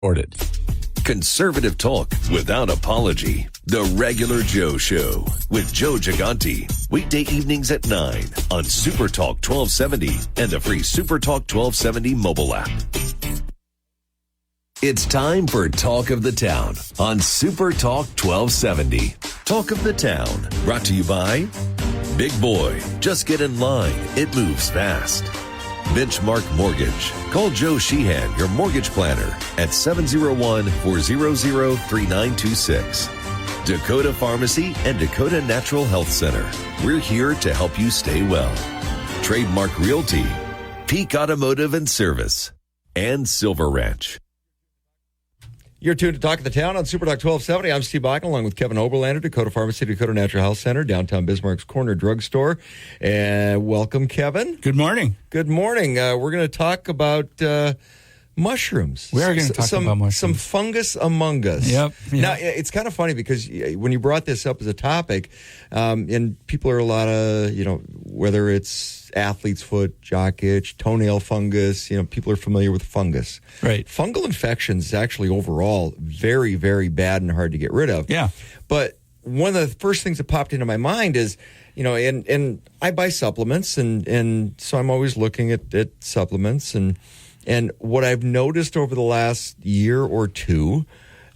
Ordered. Conservative talk without apology. The Regular Joe Show with Joe Gigante. Weekday evenings at 9 on Super Talk 1270 and the free Super Talk 1270 mobile app. It's time for Talk of the Town on Super Talk 1270. Talk of the Town brought to you by Big Boy. Just get in line. It moves fast. Benchmark Mortgage. Call Joe Sheehan, your mortgage planner, at 701-400-3926. Dakota Pharmacy and Dakota Natural Health Center. We're here to help you stay well. Trademark Realty, Peak Automotive and Service, and Silver Ranch. You're tuned to Talk of the Town on Super Talk 1270. I'm Steve Bachman, along with Kevin Oberlander, Dakota Pharmacy, Dakota Natural Health Center, downtown Bismarck's Corner Drugstore. And welcome, Kevin. Good morning. Good morning. We're going to talk about mushrooms. We are going to talk about mushrooms. Some fungus among us. Yep. Now, it's kind of funny because when you brought this up as a topic, and people are a lot of, whether it's athlete's foot, jock itch, toenail fungus, people are familiar with fungus. Right. Fungal infections actually overall very, very bad and hard to get rid of. Yeah. But one of the first things that popped into my mind is, and I buy supplements, and so I'm always looking at supplements, and what I've noticed over the last year or two,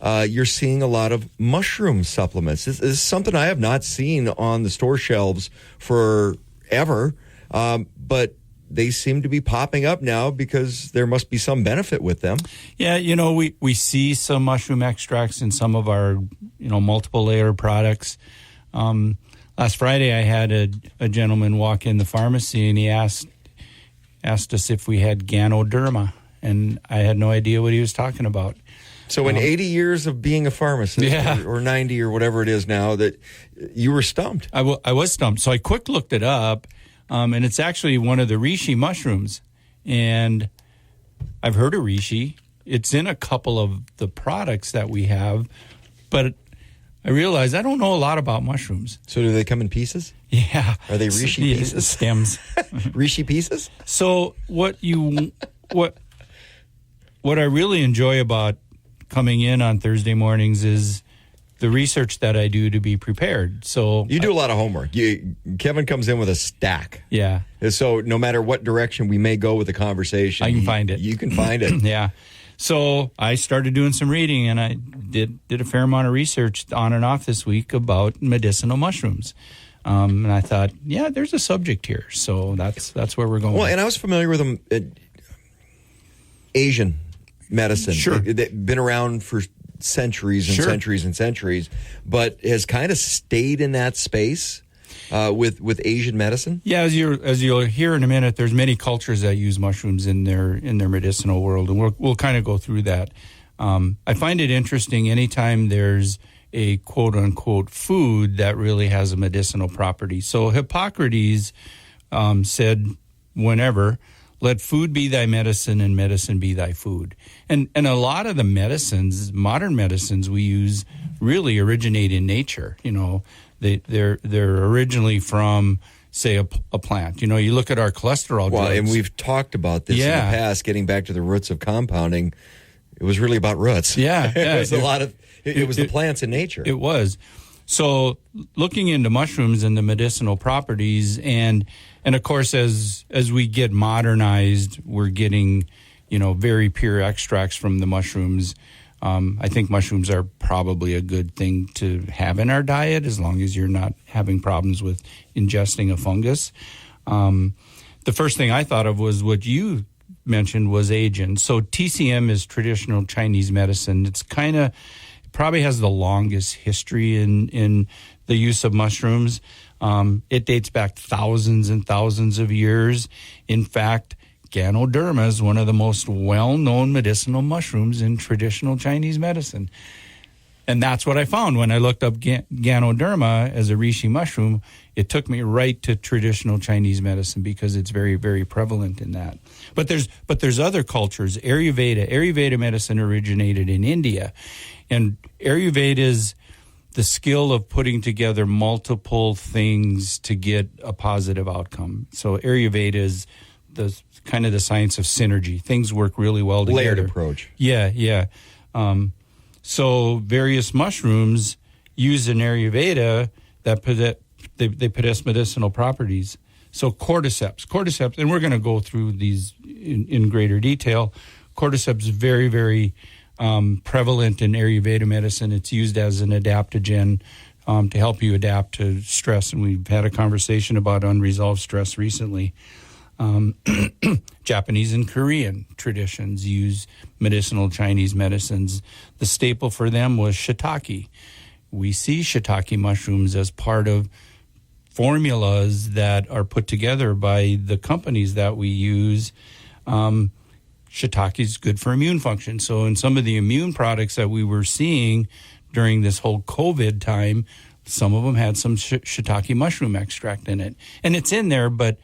you're seeing a lot of mushroom supplements. This is something I have not seen on the store shelves forever, but they seem to be popping up now because there must be some benefit with them. Yeah, we see some mushroom extracts in some of our, multiple layer products. Last Friday, I had a gentleman walk in the pharmacy, and he asked us if we had Ganoderma, and I had no idea what he was talking about. So in 80 years of being a pharmacist, or 90 or whatever it is now, that you were stumped. I was stumped. So I quick looked it up, and it's actually one of the reishi mushrooms. And I've heard of reishi. It's in a couple of the products that we have, but I realized I don't know a lot about mushrooms. So do they come in pieces? Yeah. Are they reishi pieces? Stems. Reishi pieces? So what I really enjoy about coming in on Thursday mornings is the research that I do to be prepared. So you do a lot of homework. Kevin comes in with a stack. Yeah. So no matter what direction we may go with the conversation, I can find it. You can find it. Yeah. So I started doing some reading, and I did a fair amount of research on and off this week about medicinal mushrooms. And I thought, yeah, there's a subject here. So that's where we're going. Well, and I was familiar with them, Asian medicine. Sure. They've been around for centuries and centuries and centuries, but has kind of stayed in that space with Asian medicine. Yeah, as you'll hear in a minute, there's many cultures that use mushrooms in their medicinal world, and we'll kind of go through that. I find it interesting anytime there's a quote-unquote food that really has a medicinal property. So Hippocrates said, whenever, let food be thy medicine and medicine be thy food. And a lot of the medicines, modern medicines we use, really originate in nature. They're originally from, say, a plant. You look at our cholesterol drugs. Well, and we've talked about this in the past, getting back to the roots of compounding. It was really about roots. Yeah. It was it was the plants in nature. It was. So looking into mushrooms and the medicinal properties, and of course, as we get modernized, we're getting, very pure extracts from the mushrooms. I think mushrooms are probably a good thing to have in our diet as long as you're not having problems with ingesting a fungus. The first thing I thought of was what you mentioned was agent. So TCM is traditional Chinese medicine. It's probably has the longest history in the use of mushrooms. It dates back thousands and thousands of years. In fact, Ganoderma is one of the most well-known medicinal mushrooms in traditional Chinese medicine. And that's what I found when I looked up Ganoderma as a reishi mushroom. It took me right to traditional Chinese medicine because it's very, very prevalent in that. But there's other cultures. Ayurveda medicine originated in India. And Ayurveda is the skill of putting together multiple things to get a positive outcome. So Ayurveda is the kind of the science of synergy. Things work really well together. Layered approach. Yeah. So various mushrooms use an Ayurveda that they possess medicinal properties. So cordyceps, and we're going to go through these in greater detail. Cordyceps is very, very prevalent in Ayurveda medicine. It's used as an adaptogen to help you adapt to stress, and we've had a conversation about unresolved stress recently. Japanese and Korean traditions use medicinal Chinese medicines. The staple for them was shiitake. We see shiitake mushrooms as part of formulas that are put together by the companies that we use. Shiitake is good for immune function. So in some of the immune products that we were seeing during this whole COVID time, some of them had some shiitake mushroom extract in it. And it's in there, but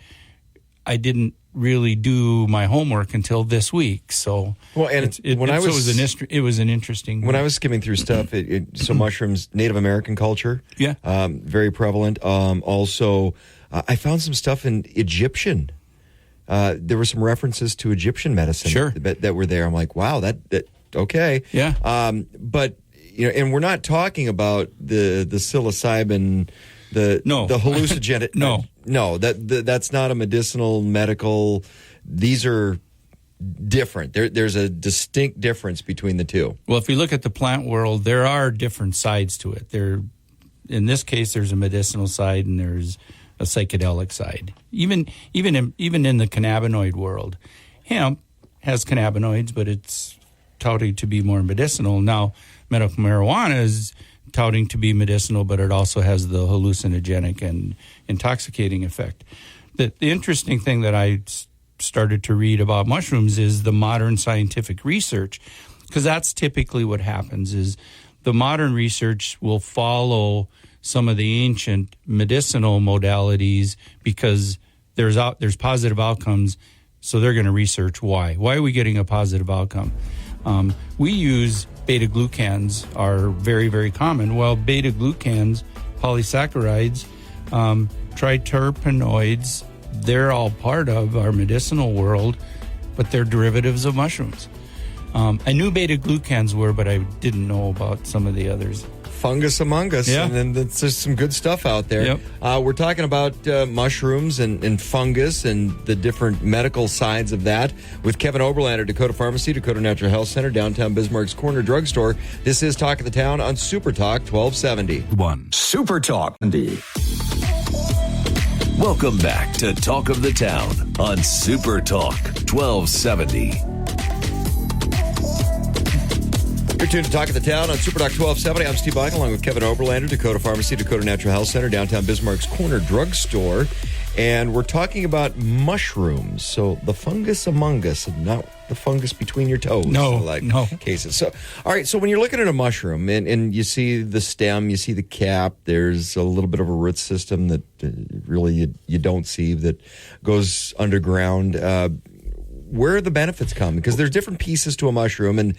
I didn't really do my homework until this week. So it was an interesting. When I was skimming through stuff, so mushrooms, Native American culture, very prevalent. Also, I found some stuff in Egyptian. There were some references to Egyptian medicine that were there. I'm like, wow, that okay, yeah. But and we're not talking about the psilocybin. The hallucinogenic. That's not a medicinal, medical. These are different. There's a distinct difference between the two. Well, if you look at the plant world, there are different sides to it. In this case, there's a medicinal side and there's a psychedelic side. Even in the cannabinoid world, hemp has cannabinoids, but it's touted to be more medicinal. Now, medical marijuana is touting to be medicinal, but it also has the hallucinogenic and intoxicating effect. The interesting thing that I started to read about mushrooms is the modern scientific research, because that's typically what happens is the modern research will follow some of the ancient medicinal modalities because there's positive outcomes, so they're going to research why. Why are we getting a positive outcome? We use beta-glucans are very, very common. Well, beta-glucans, polysaccharides, triterpenoids, they're all part of our medicinal world, but they're derivatives of mushrooms. I knew beta-glucans were, but I didn't know about some of the others. Fungus among us, and then there's just some good stuff out there. Yep. We're talking about mushrooms and fungus and the different medical sides of that with Kevin Oberlander, Dakota Pharmacy, Dakota Natural Health Center, downtown Bismarck's Corner Drugstore. This is Talk of the Town on Super Talk 1270. Super Talk. Welcome back to Talk of the Town on Super Talk 1270. You're tuned to Talk of the Town on Super Talk 1270. I'm Steve Bike, along with Kevin Oberlander, Dakota Pharmacy, Dakota Natural Health Center, downtown Bismarck's Corner Drugstore. And we're talking about mushrooms. So the fungus among us, and not the fungus between your toes. No. Cases. So, all right, so when you're looking at a mushroom and you see the stem, you see the cap, there's a little bit of a root system that really you don't see that goes underground. Where the benefits come, because there's different pieces to a mushroom, and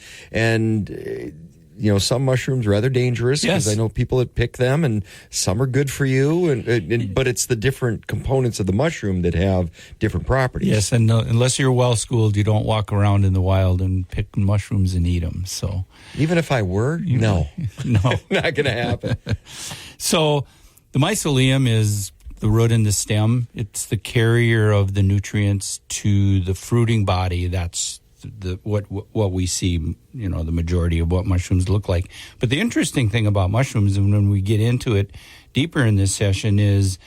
some mushrooms are rather dangerous because I know people that pick them, and some are good for you, but it's the different components of the mushroom that have different properties. Yes, and unless you're well schooled, you don't walk around in the wild and pick mushrooms and eat them. So even if I were, no, not going to happen. So the mycelium is the root and the stem. It's the carrier of the nutrients to the fruiting body. That's what we see, the majority of what mushrooms look like. But the interesting thing about mushrooms, and when we get into it deeper in this session, is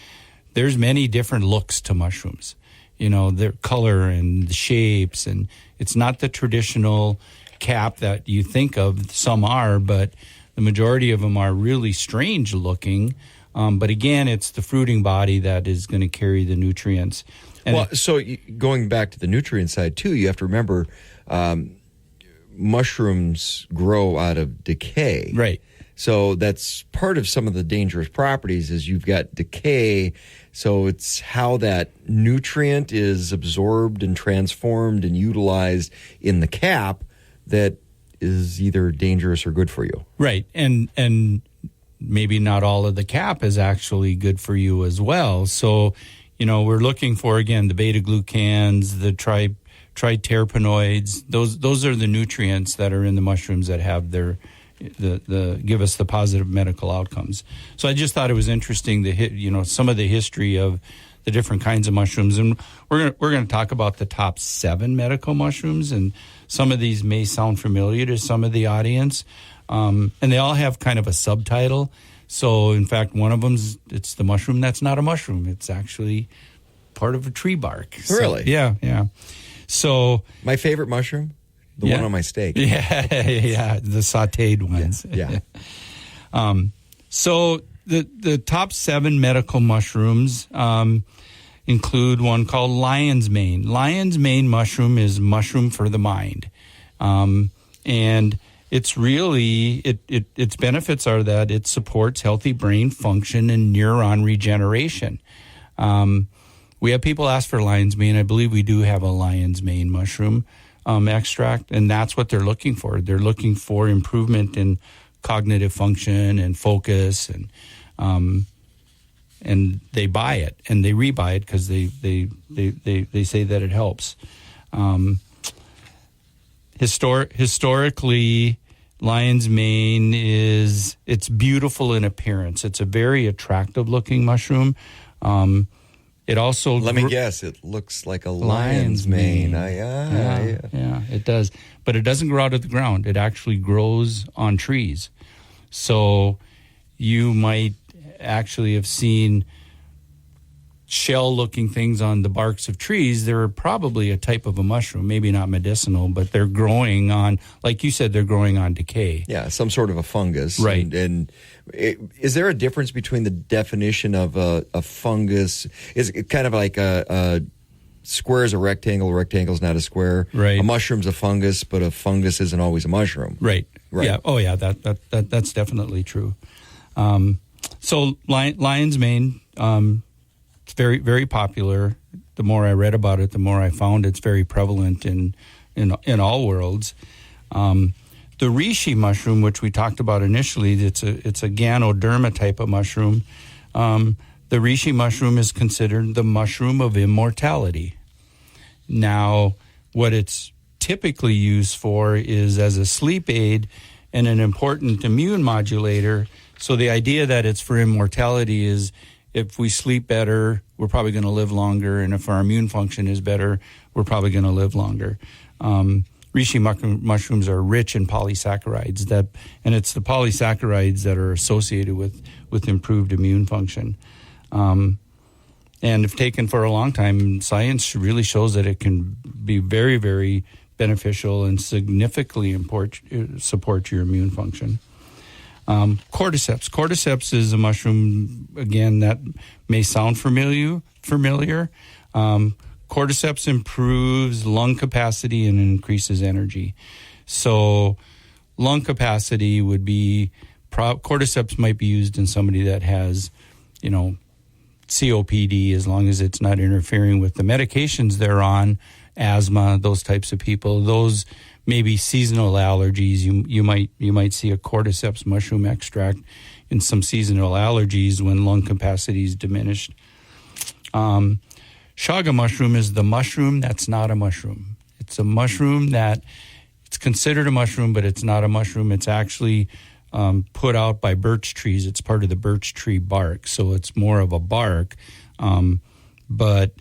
there's many different looks to mushrooms. Their color and the shapes, and it's not the traditional cap that you think of. Some are, but the majority of them are really strange looking. But again, it's the fruiting body that is going to carry the nutrients. And so going back to the nutrient side too, you have to remember mushrooms grow out of decay. Right. So that's part of some of the dangerous properties is you've got decay. So it's how that nutrient is absorbed and transformed and utilized in the cap that is either dangerous or good for you. Right. And maybe not all of the cap is actually good for you as well. So, we're looking for, again, the beta-glucans, the triterpenoids. Those are the nutrients that are in the mushrooms that have the give us the positive medical outcomes. So I just thought it was interesting some of the history of the different kinds of mushrooms, and we're going to talk about the top 7 medical mushrooms, and some of these may sound familiar to some of the audience, and they all have kind of a subtitle. So in fact, one of them it's the mushroom that's not a mushroom. It's actually part of a tree bark. Really? So, yeah. So my favorite mushroom, the one on my steak. Yeah, the sautéed ones. Yeah. So the top 7 medical mushrooms include one called lion's mane. Lion's mane mushroom is mushroom for the mind, and it's really its benefits are that it supports healthy brain function and neuron regeneration. We have people ask for lion's mane. I believe we do have a lion's mane mushroom extract, and that's what they're looking for. They're looking for improvement in cognitive function and focus, and they buy it and they rebuy it because they say that it helps. Historically, lion's mane it's beautiful in appearance. It's a very attractive looking mushroom. It also let me guess. It looks like a lion's mane. Yeah, it does. But it doesn't grow out of the ground. It actually grows on trees. So you might actually have seen shell-looking things on the barks of trees. They're probably a type of a mushroom, maybe not medicinal, but they're growing on, like you said, they're growing on decay. Yeah, some sort of a fungus. Right. And is there a difference between the definition of a fungus? Is it kind of like a square is a rectangle's not a square. Right. A mushroom's a fungus, but a fungus isn't always a mushroom. Right. Right. Yeah. Oh, yeah. That's definitely true. So lion's mane, it's very, very popular. The more I read about it, the more I found it's very prevalent in all worlds. The reishi mushroom, which we talked about initially, it's a Ganoderma type of mushroom. The reishi mushroom is considered the mushroom of immortality. Now, what it's typically used for is as a sleep aid and an important immune modulator. So the idea that it's for immortality is if we sleep better, we're probably going to live longer, and if our immune function is better, we're probably going to live longer. Reishi mushrooms are rich in polysaccharides, and it's the polysaccharides that are associated with improved immune function. And if taken for a long time, science really shows that it can be very, very beneficial and significantly support your immune function. Cordyceps. Cordyceps is a mushroom, again, that may sound familiar. Cordyceps improves lung capacity and increases energy. So lung capacity would be, cordyceps might be used in somebody that has, COPD, as long as it's not interfering with the medications they're on, asthma, those types of people, those maybe seasonal allergies. You might see a cordyceps mushroom extract in some seasonal allergies when lung capacity is diminished. Chaga mushroom is the mushroom that's not a mushroom. It's a mushroom that it's considered a mushroom, but it's not a mushroom. It's actually put out by birch trees. It's part of the birch tree bark, so it's more of a bark, but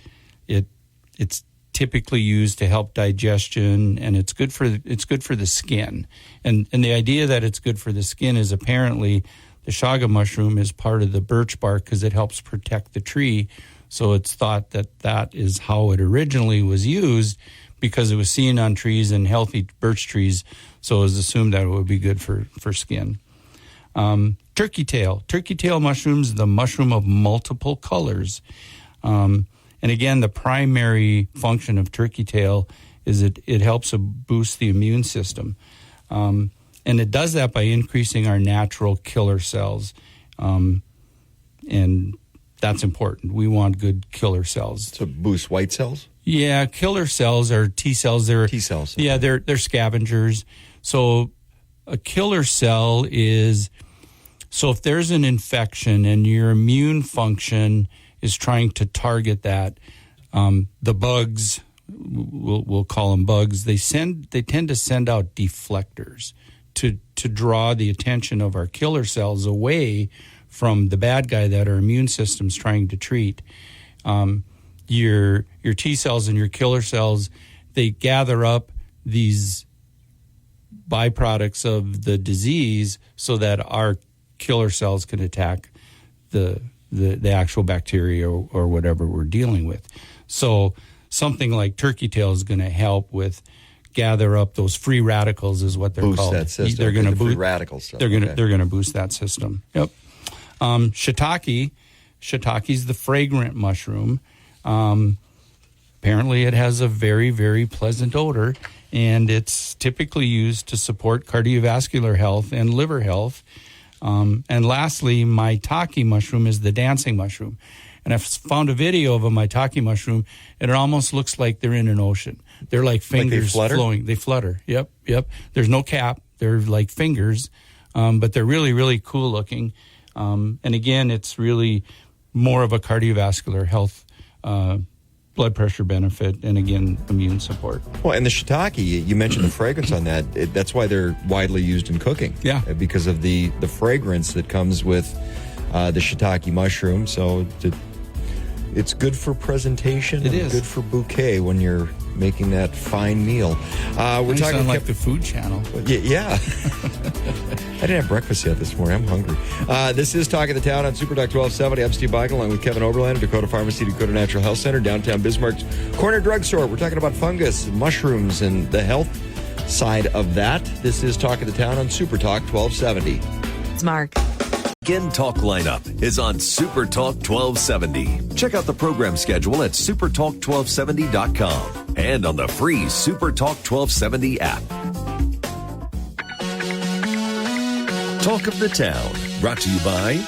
it's typically used to help digestion, and it's good for the skin. And the idea that it's good for the skin is apparently the chaga mushroom is part of the birch bark because it helps protect the tree. So it's thought that is how it originally was used because it was seen on trees and healthy birch trees. So it was assumed that it would be good for skin. Turkey tail mushrooms, the mushroom of multiple colors. And again, the primary function of turkey tail is it helps boost the immune system. And it does that by increasing our natural killer cells. And that's important. We want good killer cells. To boost white cells? Yeah, killer cells are T cells. They're T cells. Yeah, they're scavengers. So a killer cell is, so if there's an infection and your immune function is trying to target that, the bugs we'll call them bugs. They tend to send out deflectors to draw the attention of our killer cells away from the bad guy that our immune system's trying to treat. Your T cells and your killer cells, they gather up these byproducts of the disease so that our killer cells can attack the actual bacteria or whatever we're dealing with. So something like turkey tail is going to help with gather up those free radicals, is what they're boost called. That system. They're going to boost free radicals. They're going to boost that system. Yep. Shiitake's the fragrant mushroom. Apparently, it has a very, very pleasant odor, and it's typically used to support cardiovascular health and liver health. And lastly, maitake mushroom is the dancing mushroom. And I found a video of a maitake mushroom, and it almost looks like they're in an ocean. They're like fingers flowing. They flutter. Yep. There's no cap. They're like fingers, but they're really, really cool looking. And again, it's really more of a cardiovascular health blood pressure benefit, and again, immune support. Well, and the shiitake, you mentioned the fragrance on that. That's why they're widely used in cooking. Yeah. Because of the fragrance that comes with the shiitake mushroom. So it's good for presentation. It is good for bouquet when you're making that fine meal. We're talking like the Food Channel. Yeah. I didn't have breakfast yet this morning. I'm hungry. This is Talk of the Town on Super Talk 1270. I'm Steve Beichel, along with Kevin Oberlander, Dakota Pharmacy, Dakota Natural Health Center, downtown Bismarck's Corner Drugstore. We're talking about fungus, mushrooms, and the health side of that. This is Talk of the Town on Super Talk 1270. It's Mark. Weekend Talk lineup is on Super Talk 1270. Check out the program schedule at supertalk1270.com and on the free Super Talk 1270 app. Talk of the Town, brought to you by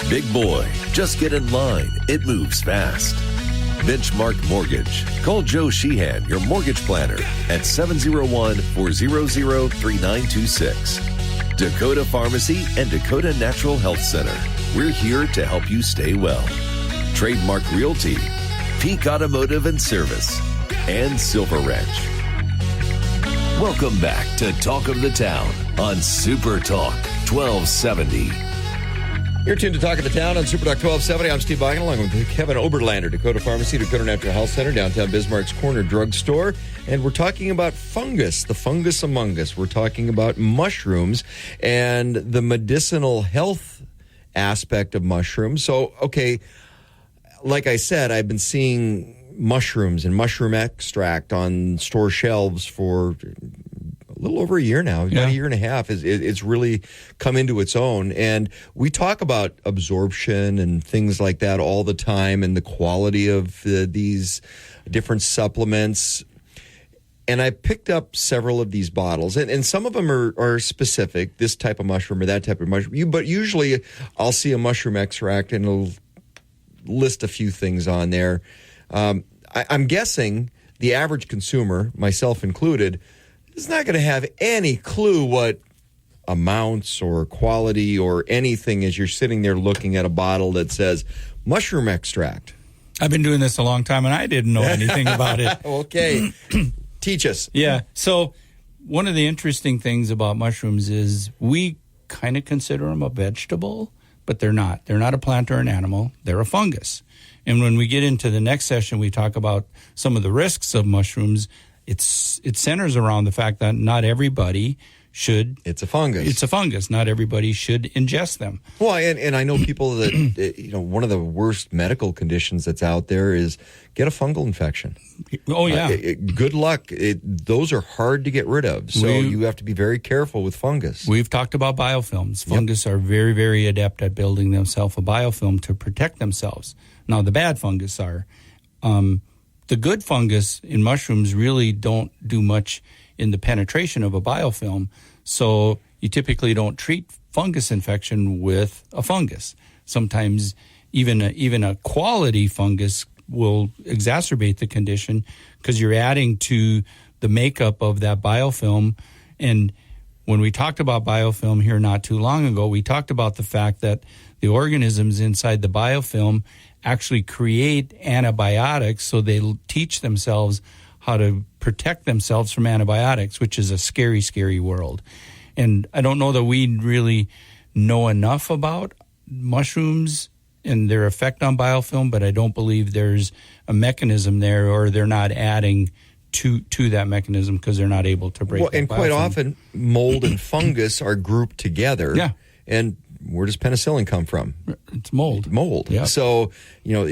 Big Boy. Just get in line. It moves fast. Benchmark Mortgage. Call Joe Sheehan, your mortgage planner, at 701-400-3926. Dakota Pharmacy and Dakota Natural Health Center. We're here to help you stay well. Trademark Realty, Peak Automotive and Service, and Silver Ranch. Welcome back to Talk of the Town on Super Talk 1270. You're tuned to Talk of the Town on Super Talk 1270. I'm Steve Beichel, along with Kevin Oberlander, Dakota Pharmacy, Dakota Natural Health Center, downtown Bismarck's Corner Drugstore. And we're talking about fungus, the fungus among us. We're talking about mushrooms and the medicinal health aspect of mushrooms. So, okay, like I said, I've been seeing mushrooms and mushroom extract on store shelves for a little over a year now, about a year and a half. It's really come into its own. And we talk about absorption and things like that all the time, and the quality of these different supplements. And I picked up several of these bottles, and some of them are specific, this type of mushroom or that type of mushroom. But usually I'll see a mushroom extract and it'll list a few things on there. I'm guessing the average consumer, myself included, is not going to have any clue what amounts or quality or anything as you're sitting there looking at a bottle that says mushroom extract. I've been doing this a long time, and I didn't know anything about it. Okay. Teach us. Yeah. So one of the interesting things about mushrooms is we kind of consider them a vegetable, but they're not. They're not a plant or an animal. They're a fungus. And when we get into the next session, we talk about some of the risks of mushrooms. It centers around the fact that not everybody should. It's a fungus. It's a fungus. Not everybody should ingest them. Well, and I know people that, one of the worst medical conditions that's out there is get a fungal infection. Oh, yeah. Good luck. Those are hard to get rid of. So you have to be very careful with fungus. We've talked about biofilms. Fungus are very, very adept at building themselves a biofilm to protect themselves. Now, the bad fungus are. The good fungus in mushrooms really don't do much in the penetration of a biofilm, so you typically don't treat fungus infection with a fungus. Sometimes even a quality fungus will exacerbate the condition because you're adding to the makeup of that biofilm. And when we talked about biofilm here not too long ago, we talked about the fact that the organisms inside the biofilm actually create antibiotics, so they teach themselves to protect themselves from antibiotics, which is a scary, scary world. And I don't know that we really know enough about mushrooms and their effect on biofilm, but I don't believe there's a mechanism there, or they're not adding to that mechanism because they're not able to break. Well, and quite often, mold and fungus are grouped together. Yeah. And where does penicillin come from? It's mold. Mold. Yep. So, you got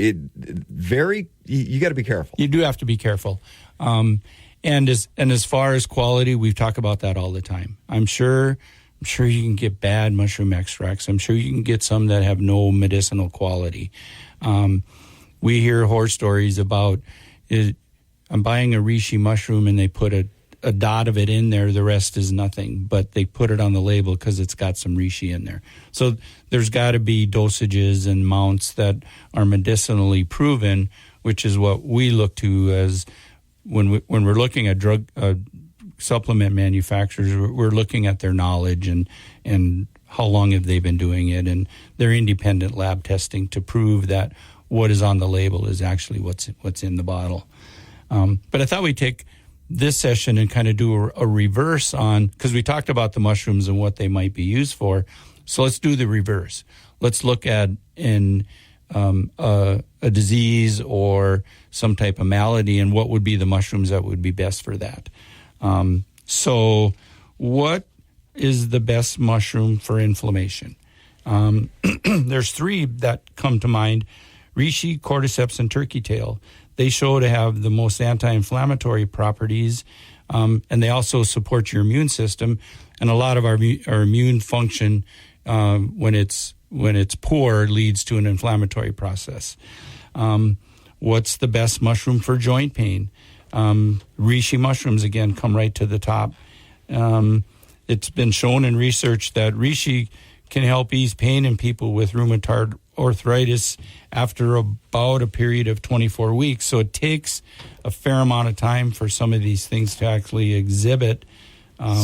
to be careful. You do have to be careful. And as far as quality, we've talked about that all the time. I'm sure you can get bad mushroom extracts. I'm sure you can get some that have no medicinal quality. We hear horror stories about I'm buying a reishi mushroom and they put a dot of it in there. The rest is nothing, but they put it on the label because it's got some reishi in there. So there's got to be dosages and amounts that are medicinally proven, which is what we look to as when we're looking at drug supplement manufacturers. We're looking at their knowledge and how long have they been doing it, and their independent lab testing to prove that what is on the label is actually what's in the bottle. But I thought we'd take this session and kind of do a reverse on, because we talked about the mushrooms and what they might be used for. So let's do the reverse. Let's look at a disease or some type of malady and what would be the mushrooms that would be best for that. So what is the best mushroom for inflammation? There's three that come to mind: reishi, cordyceps, and turkey tail. They show to have the most anti-inflammatory properties, and they also support your immune system. And a lot of our immune function, when it's poor, leads to an inflammatory process. What's the best mushroom for joint pain? Reishi mushrooms, again, come right to the top. It's been shown in research that reishi can help ease pain in people with rheumatoid arthritis after about a period of 24 weeks. So it takes a fair amount of time for some of these things to actually exhibit.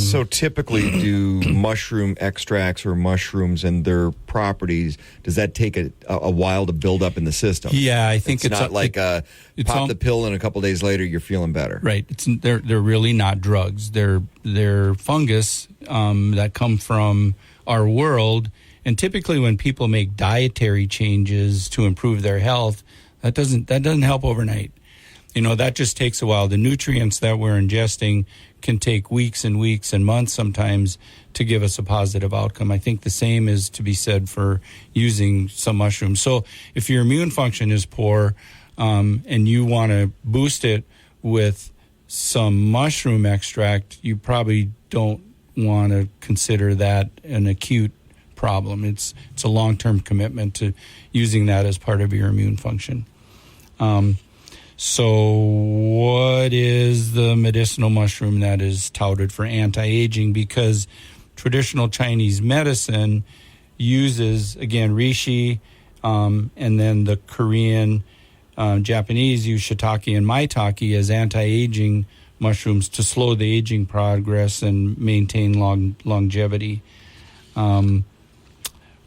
So typically, do mushroom extracts or mushrooms and their properties, does that take a while to build up in the system? Yeah, I think it's not like pop the pill and a couple days later you're feeling better. Right. They're really not drugs. They're fungus that come from our world. And typically when people make dietary changes to improve their health, that doesn't help overnight. That just takes a while. The nutrients that we're ingesting can take weeks and weeks and months sometimes to give us a positive outcome. I think the same is to be said for using some mushrooms. So if your immune function is poor and you want to boost it with some mushroom extract, you probably don't want to consider that an acute problem. It's a long-term commitment to using that as part of your immune function. So what is the medicinal mushroom that is touted for anti-aging? Because traditional Chinese medicine uses, again, reishi, and then the Korean, Japanese use shiitake and maitake as anti-aging mushrooms to slow the aging progress and maintain longevity.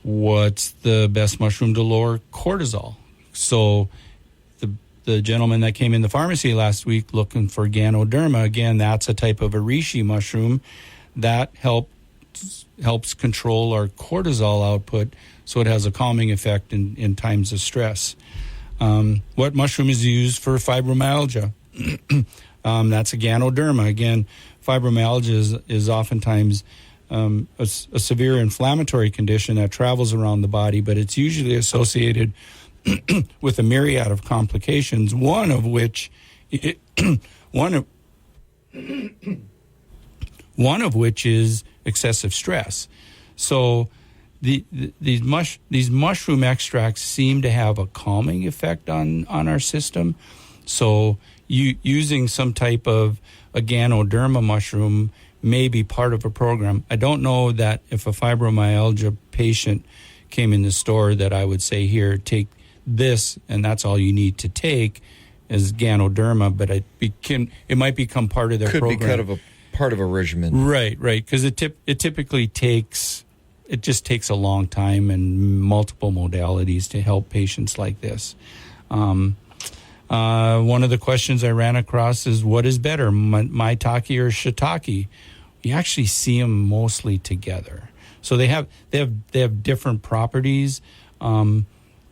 What's the best mushroom to lower cortisol? So the gentleman that came in the pharmacy last week looking for Ganoderma, again, that's a type of a reishi mushroom that helps control our cortisol output, so it has a calming effect in times of stress. What mushroom is used for fibromyalgia? That's a Ganoderma. Again, fibromyalgia is oftentimes a severe inflammatory condition that travels around the body, but it's usually associated with a myriad of complications, one of which is excessive stress. So these mushroom extracts seem to have a calming effect on our system. So using some type of a Ganoderma mushroom may be part of a program. I don't know that if a fibromyalgia patient came in the store that I would say, here, take this, and that's all you need to take as Ganoderma, but it might become part of their program. Could be kind of a part of a regimen. Right, because it typically takes a long time and multiple modalities to help patients like this. One of the questions I ran across is, what is better, maitake or shiitake? You actually see them mostly together. So they have different properties, but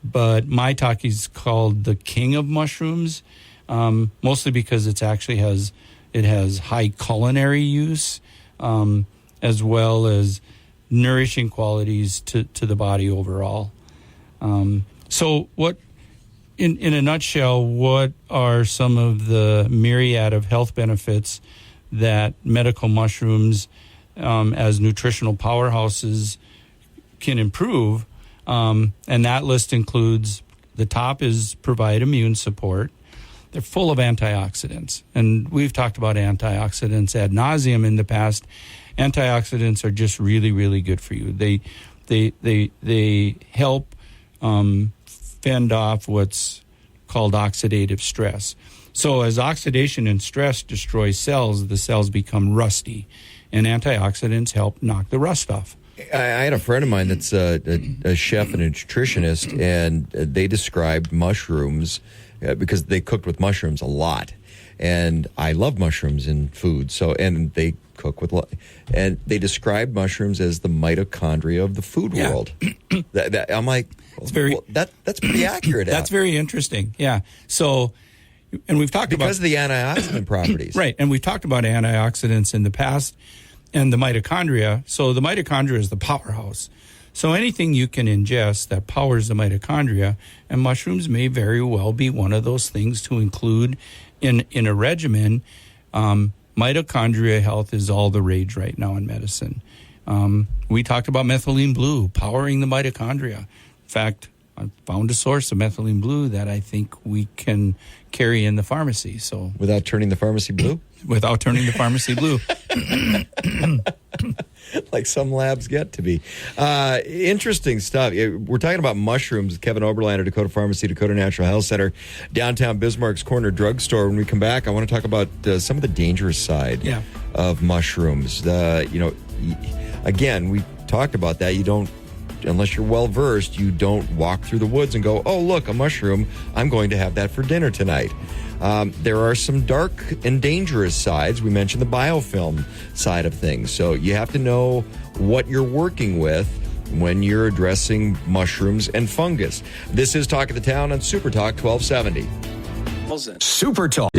maitake is called the king of mushrooms, mostly because it has high culinary use, as well as nourishing qualities to the body overall. So what, in a nutshell, what are some of the myriad of health benefits that medical mushrooms as nutritional powerhouses can improve? And that list includes, the top is provide immune support. They're full of antioxidants. And we've talked about antioxidants ad nauseum in the past. Antioxidants are just really, really good for you. They help fend off what's called oxidative stress. So as oxidation and stress destroy cells, the cells become rusty, and antioxidants help knock the rust off. I had a friend of mine that's a chef and a nutritionist, and they described mushrooms because they cooked with mushrooms a lot. And I love mushrooms in food, and they cook with, and they described mushrooms as the mitochondria of the food world. I'm like, that's pretty accurate. That's very interesting. Yeah. So, and we've talked because of the antioxidant properties, right? And we've talked about antioxidants in the past, and the mitochondria. So the mitochondria is the powerhouse. So anything you can ingest that powers the mitochondria, and mushrooms may very well be one of those things to include in a regimen. Mitochondria health is all the rage right now in medicine. We talked about methylene blue powering the mitochondria. In fact, I found a source of methylene blue that I think we can carry in the pharmacy. So without turning the pharmacy blue? Without turning the pharmacy blue. Like some labs get to be. Interesting stuff. We're talking about mushrooms. Kevin Oberlander, Dakota Pharmacy, Dakota Natural Health Center, downtown Bismarck's Corner Drugstore. When we come back, I want to talk about some of the dangerous side of mushrooms. Again, we talked about that. You don't, unless you're well versed, you don't walk through the woods and go, oh, look, a mushroom. I'm going to have that for dinner tonight. There are some dark and dangerous sides. We mentioned the biofilm side of things. So you have to know what you're working with when you're addressing mushrooms and fungus. This is Talk of the Town on Super Talk 1270. Super Talk.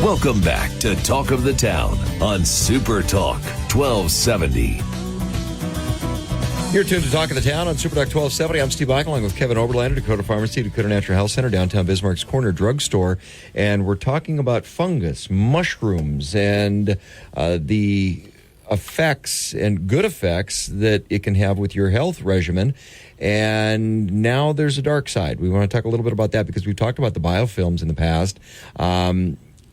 Welcome back to Talk of the Town on Super Talk 1270. You're tuned to Talk of the Town on Super Talk 1270. I'm Steve Bach, along with Kevin Oberlander, Dakota Pharmacy, Dakota Natural Health Center, downtown Bismarck's Corner Drugstore. And we're talking about fungus, mushrooms, and the effects and good effects that it can have with your health regimen. And now there's a dark side. We want to talk a little bit about that because we've talked about the biofilms in the past.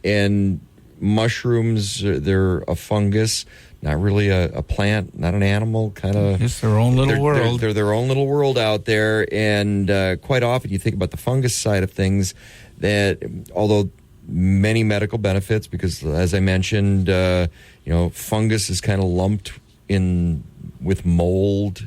And mushrooms, they're a fungus, not really a plant, not an animal, kind of. It's their own little world. They're their own little world out there. And quite often you think about the fungus side of things, that although many medical benefits, because as I mentioned, fungus is kind of lumped in with mold,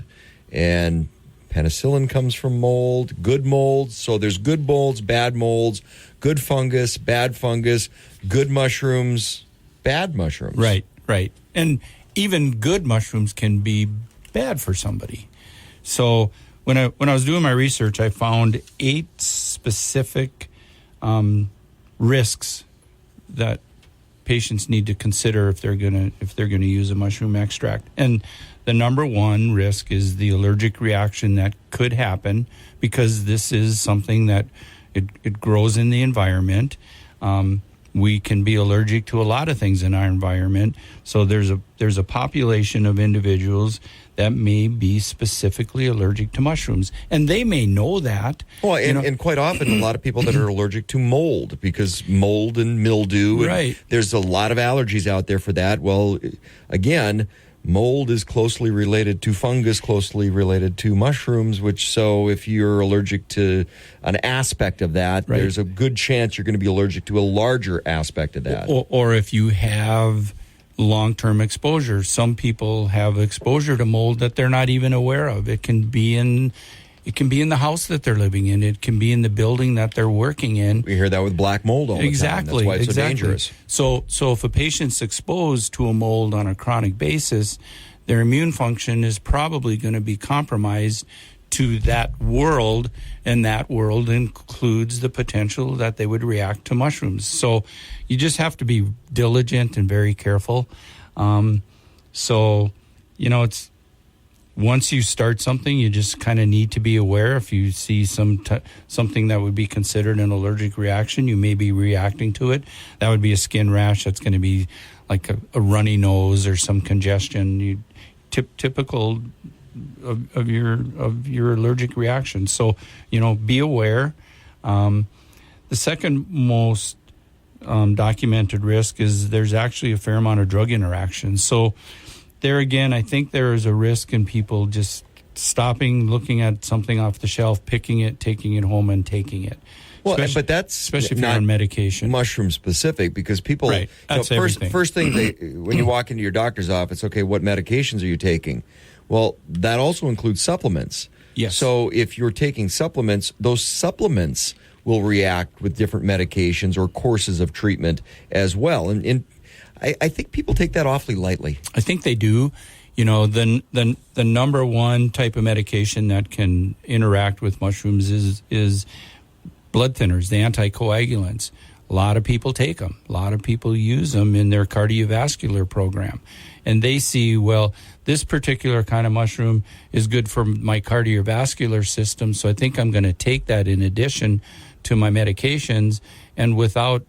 and penicillin comes from mold, good molds. So there's good molds, bad molds, good fungus, bad fungus, good mushrooms, bad mushrooms. Right. And even good mushrooms can be bad for somebody. So when I was doing my research, I found 8 specific risks that patients need to consider if they're gonna use a mushroom extract. And the number one risk is the allergic reaction that could happen, because this is something that it grows in the environment. We can be allergic to a lot of things in our environment. So there's a population of individuals that may be specifically allergic to mushrooms, and they may know that. Well, and quite often a lot of people that are allergic to mold, because mold and mildew. Right. And there's a lot of allergies out there for that. Well, again, mold is closely related to fungus, closely related to mushrooms, so if you're allergic to an aspect of that, right, there's a good chance you're going to be allergic to a larger aspect of that. Or if you have long-term exposure. Some people have exposure to mold that they're not even aware of. It can be in the house that they're living in. It can be in the building that they're working in. We hear that with black mold all the time. Exactly. That's why it's so exactly. dangerous. So if a patient's exposed to a mold on a chronic basis, their immune function is probably going to be compromised to that world, and that world includes the potential that they would react to mushrooms. So you just have to be diligent and very careful. It's once you start something, you just kind of need to be aware. If you see something that would be considered an allergic reaction, you may be reacting to it. That would be a skin rash. That's going to be like a runny nose or some congestion. Typical of your allergic reaction. So, be aware. The second most documented risk is there's actually a fair amount of drug interactions. So there again, I think there is a risk in people just stopping, looking at something off the shelf, picking it, taking it home, and taking it. Well, but that's especially if you're on medication. Mushroom specific, because people, right. That's first thing when you walk into your doctor's office, okay, what medications are you taking? Well, that also includes supplements. Yes. So if you're taking supplements, those supplements will react with different medications or courses of treatment as well. And I think people take that awfully lightly. I think they do. The number one type of medication that can interact with mushrooms is blood thinners, the anticoagulants. A lot of people take them. A lot of people use them in their cardiovascular program. And they see, well, this particular kind of mushroom is good for my cardiovascular system, so I think I'm going to take that in addition to my medications. And without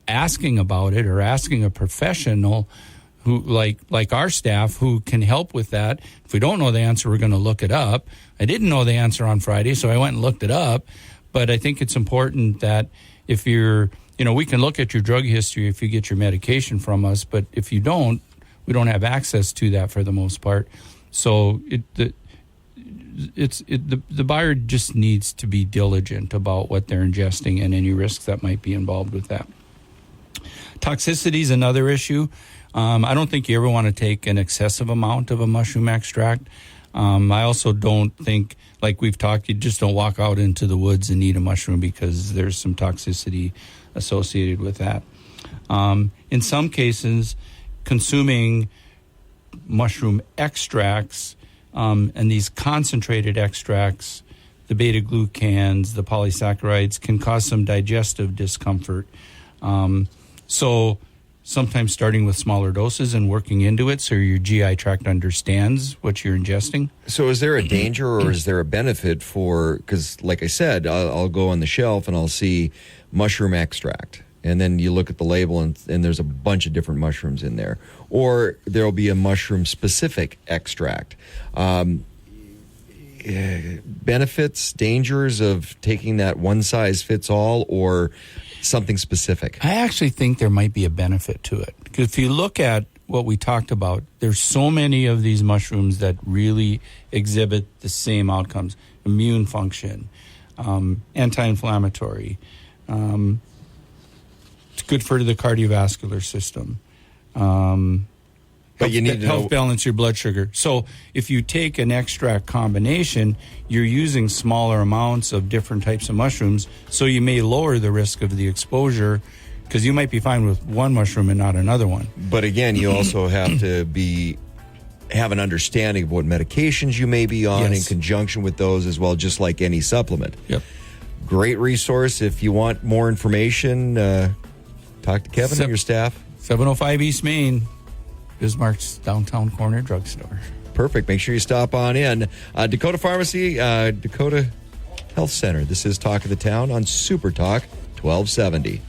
asking about it or asking a professional who like our staff who can help with that, if we don't know the answer, we're going to look it up. I didn't know the answer on Friday, so I went and looked it up. But I think it's important that if you're, we can look at your drug history if you get your medication from us, but if you don't, we don't have access to that for the most part. So the buyer just needs to be diligent about what they're ingesting and any risks that might be involved with that. Toxicity is another issue. I don't think you ever want to take an excessive amount of a mushroom extract. I also don't think, like we've talked, you just don't walk out into the woods and eat a mushroom because there's some toxicity associated with that. In some cases, consuming mushroom extracts and these concentrated extracts, the beta-glucans, the polysaccharides, can cause some digestive discomfort. So sometimes starting with smaller doses and working into it so your GI tract understands what you're ingesting. So is there a danger or is there a benefit because like I said, I'll go on the shelf and I'll see mushroom extract. And then you look at the label and there's a bunch of different mushrooms in there. Or there'll be a mushroom-specific extract. Benefits, dangers of taking that one-size-fits-all or something specific? I actually think there might be a benefit to it. Because if you look at what we talked about, there's so many of these mushrooms that really exhibit the same outcomes. Immune function, anti-inflammatory, it's good for the cardiovascular system. But you need to help balance your blood sugar. So if you take an extract combination, you're using smaller amounts of different types of mushrooms, so you may lower the risk of the exposure because you might be fine with one mushroom and not another one. But again, you also have to have an understanding of what medications you may be on in conjunction with those as well, just like any supplement. Yep. Great resource. If you want more information, talk to Kevin and your staff. 705 East Main, Bismarck's downtown corner drugstore. Perfect. Make sure you stop on in. Dakota Pharmacy, Dakota Health Center. This is Talk of the Town on Super Talk 1270.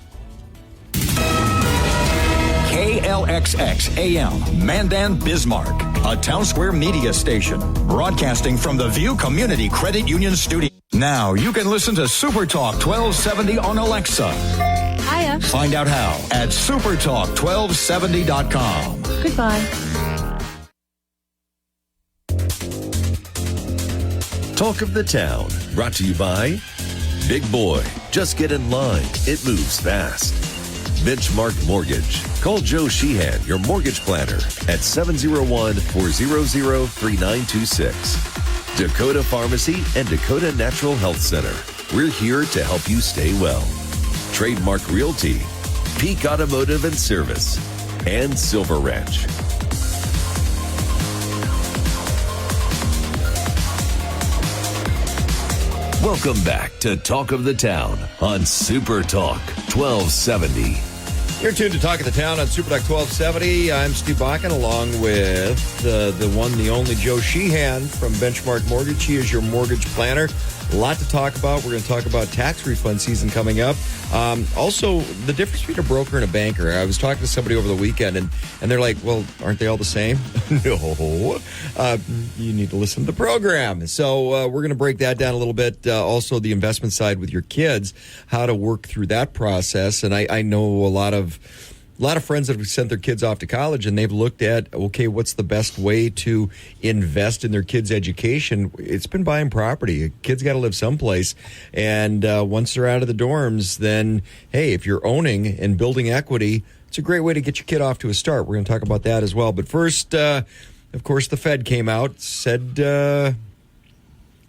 KLXX AM, Mandan, Bismarck, a Town Square media station, broadcasting from the View Community Credit Union studio. Now you can listen to Super Talk 1270 on Alexa. Hiya. Find out how at supertalk1270.com. Goodbye. Talk of the Town, brought to you by Big Boy, just get in line, it moves fast. Benchmark Mortgage. Call Joe Sheehan, your mortgage planner, at 701-400-3926. Dakota Pharmacy and Dakota Natural Health Center. We're here to help you stay well. Trademark Realty, Peak Automotive and Service, and Silver Ranch. Welcome back to Talk of the Town on Super Talk 1270. You're tuned to Talk of the Town on Super Talk 1270. I'm Steve Bakken, along with the one, the only Joe Sheehan from Benchmark Mortgage. He is your mortgage planner. A lot to talk about. We're going to talk about tax refund season coming up. Also, the difference between a broker and a banker. I was talking to somebody over the weekend, and they're like, well, aren't they all the same? No. You need to listen to the program. So we're going to break that down a little bit. Also, the investment side with your kids, how to work through that process. And I know a lot of friends that have sent their kids off to college, and they've looked at, okay, what's the best way to invest in their kids' education? It's been buying property. Kids got to live someplace. And once they're out of the dorms, then, hey, if you're owning and building equity, it's a great way to get your kid off to a start. We're going to talk about that as well. But first, of course, the Fed came out, said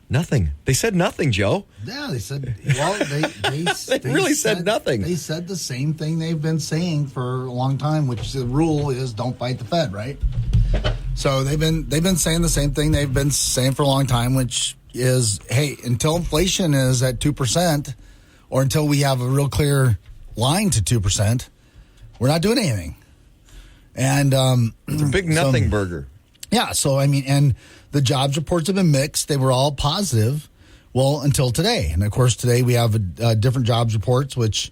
nothing. They said nothing, Joe. Yeah, they said, well, they really said nothing. They said the same thing they've been saying for a long time, which the rule is don't fight the Fed, right? So they've been saying the same thing they've been saying for a long time, which is, hey, until inflation is at 2%, or until we have a real clear line to 2%, we're not doing anything. And it's a big nothing burger. Yeah, so I mean, and the jobs reports have been mixed. They were all positive, well, until today. And of course, today we have different jobs reports, which,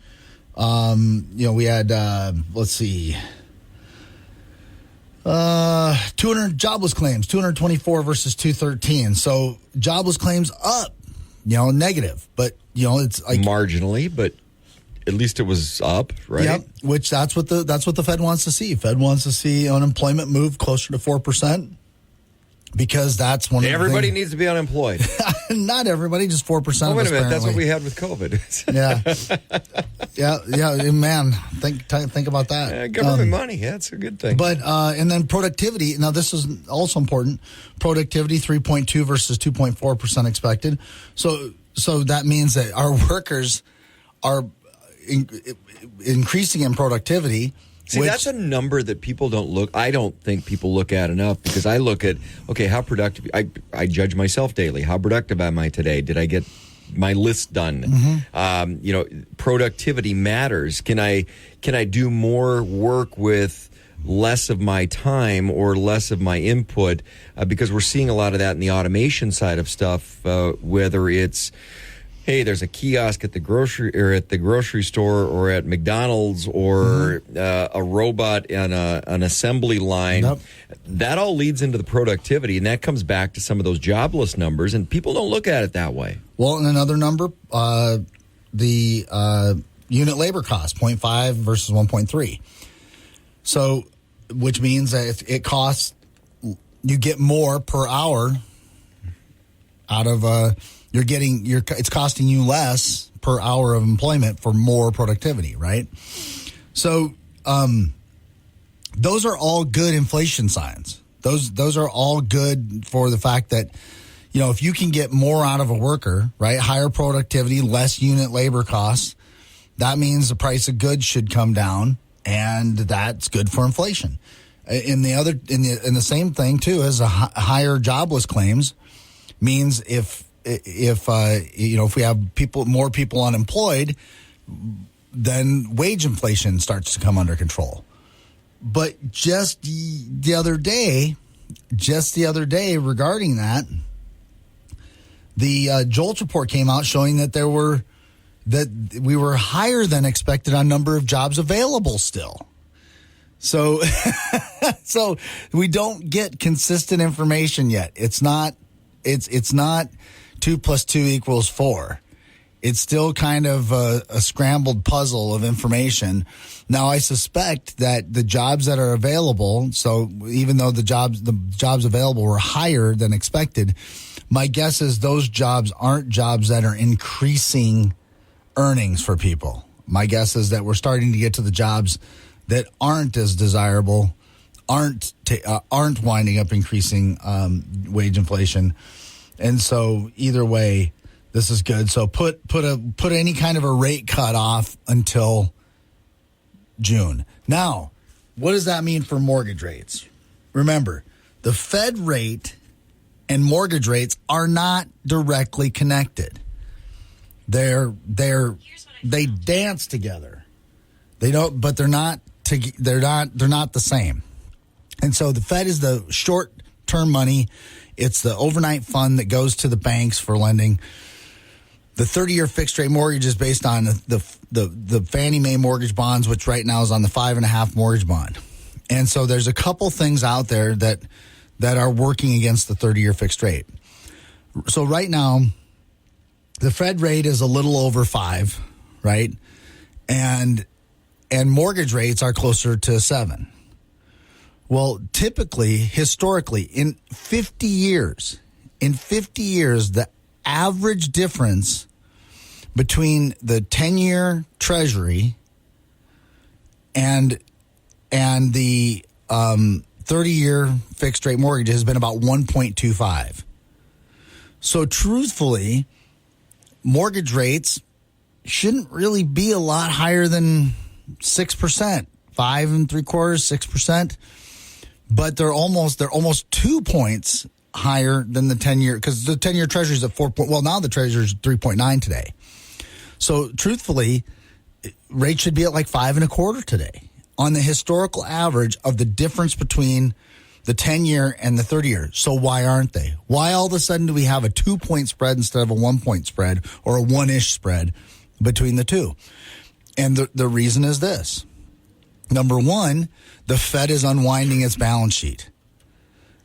we had, 200 jobless claims, 224 versus 213. So jobless claims up, negative, but it's like marginally, but at least it was up, right? Yep. Which that's what the Fed wants to see. Fed wants to see unemployment move closer to 4%. Because that's one of the everybody needs to be unemployed. Not everybody, just 4% of us. Wait a minute, apparently. that's what we had with COVID. yeah, man. Think about that. Government money, that's a good thing. But and then productivity. Now this is also important. Productivity 3.2 versus 2.4% expected. So that means that our workers are increasing in productivity. See, that's a number that people don't look. I don't think people look at enough, because I look at, okay, how productive. I judge myself daily. How productive am I today? Did I get my list done? Mm-hmm. Productivity matters. Can I do more work with less of my time or less of my input? Because we're seeing a lot of that in the automation side of stuff, whether it's, hey, there's a kiosk at the grocery store or at McDonald's, or a robot on an assembly line. Nope. That all leads into the productivity, and that comes back to some of those jobless numbers, and people don't look at it that way. Well, and another number, the unit labor cost, 0.5 versus 1.3. So, which means that if it costs, you get more per hour out of it's costing you less per hour of employment for more productivity, right? So, those are all good inflation signs. Those are all good for the fact that, if you can get more out of a worker, right? Higher productivity, less unit labor costs, that means the price of goods should come down, and that's good for inflation. In the same thing too, as a higher jobless claims means if we have more people unemployed, then wage inflation starts to come under control. But just the other day regarding that, the JOLTS report came out showing that we were higher than expected on number of jobs available still. So we don't get consistent information yet. It's not 2 + 2 = 4. It's still kind of a scrambled puzzle of information. Now, I suspect that the jobs that are available, so even though the jobs available were higher than expected, My guess is those jobs aren't jobs that are increasing earnings for people. My guess is that we're starting to get to the jobs that aren't as desirable, aren't winding up increasing wage inflation. And so either way, this is good. So put any kind of a rate cut off until June. Now, what does that mean for mortgage rates? Remember, the Fed rate and mortgage rates are not directly connected. They dance together. They don't, but they're not the same. And so the Fed is the short-term money. It's the overnight fund that goes to the banks for lending. The 30-year fixed-rate mortgage is based on the Fannie Mae mortgage bonds, which right now is on the 5.5 mortgage bond. And so there's a couple things out there that are working against the 30-year fixed rate. So right now, the Fed rate is a little over 5, right? And mortgage rates are closer to 7. Well, typically, historically, in 50 years, the average difference between the 10-year Treasury and the 30-year fixed-rate mortgage has been about 1.25. So truthfully, mortgage rates shouldn't really be a lot higher than 6%, 5.75%, 6%. But they're almost 2 points higher than the 10-year, because the 10-year Treasury is at 4. Well, now the Treasury is 3.9 today. So truthfully, rates should be at like 5.25 today on the historical average of the difference between the 10-year and the 30-year. So why aren't they? Why all of a sudden do we have a 2-point spread instead of a 1-point spread or a 1-ish spread between the two? And the reason is this. Number one, the Fed is unwinding its balance sheet.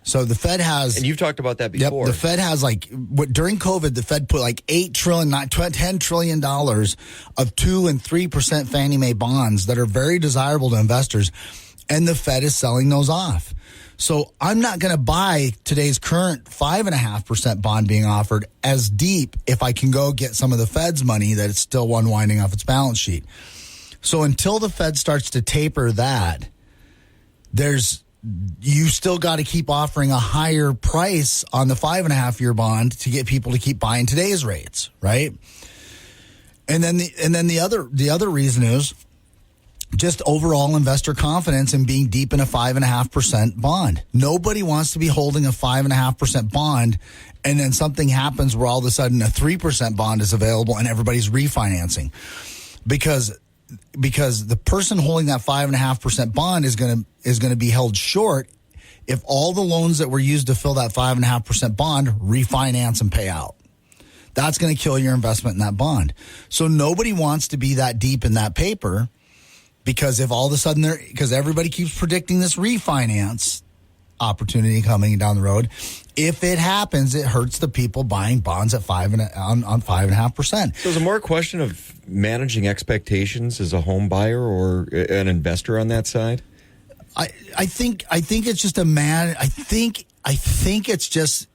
So the Fed has... And you've talked about that before. Yep, the Fed has during COVID, the Fed put like $8 trillion, $10 trillion of 2 and 3% Fannie Mae bonds that are very desirable to investors, and the Fed is selling those off. So I'm not going to buy today's current 5.5% bond being offered as deep if I can go get some of the Fed's money that it's still unwinding off its balance sheet. So until the Fed starts to taper that, you still got to keep offering a higher price on the 5.5-year bond to get people to keep buying today's rates, right? And then the other reason is just overall investor confidence in being deep in a 5.5% bond. Nobody wants to be holding a 5.5% bond, and then something happens where all of a sudden a 3% bond is available and everybody's refinancing, because the person holding that 5.5% bond is going to be held short if all the loans that were used to fill that 5.5% bond refinance and pay out. That's going to kill your investment in that bond. So nobody wants to be that deep in that paper, because if all of a sudden because everybody keeps predicting this refinance opportunity coming down the road, if it happens, it hurts the people buying bonds at 5.5%. So is it more a question of managing expectations as a home buyer or an investor on that side? I think it's just a matter. I think it's just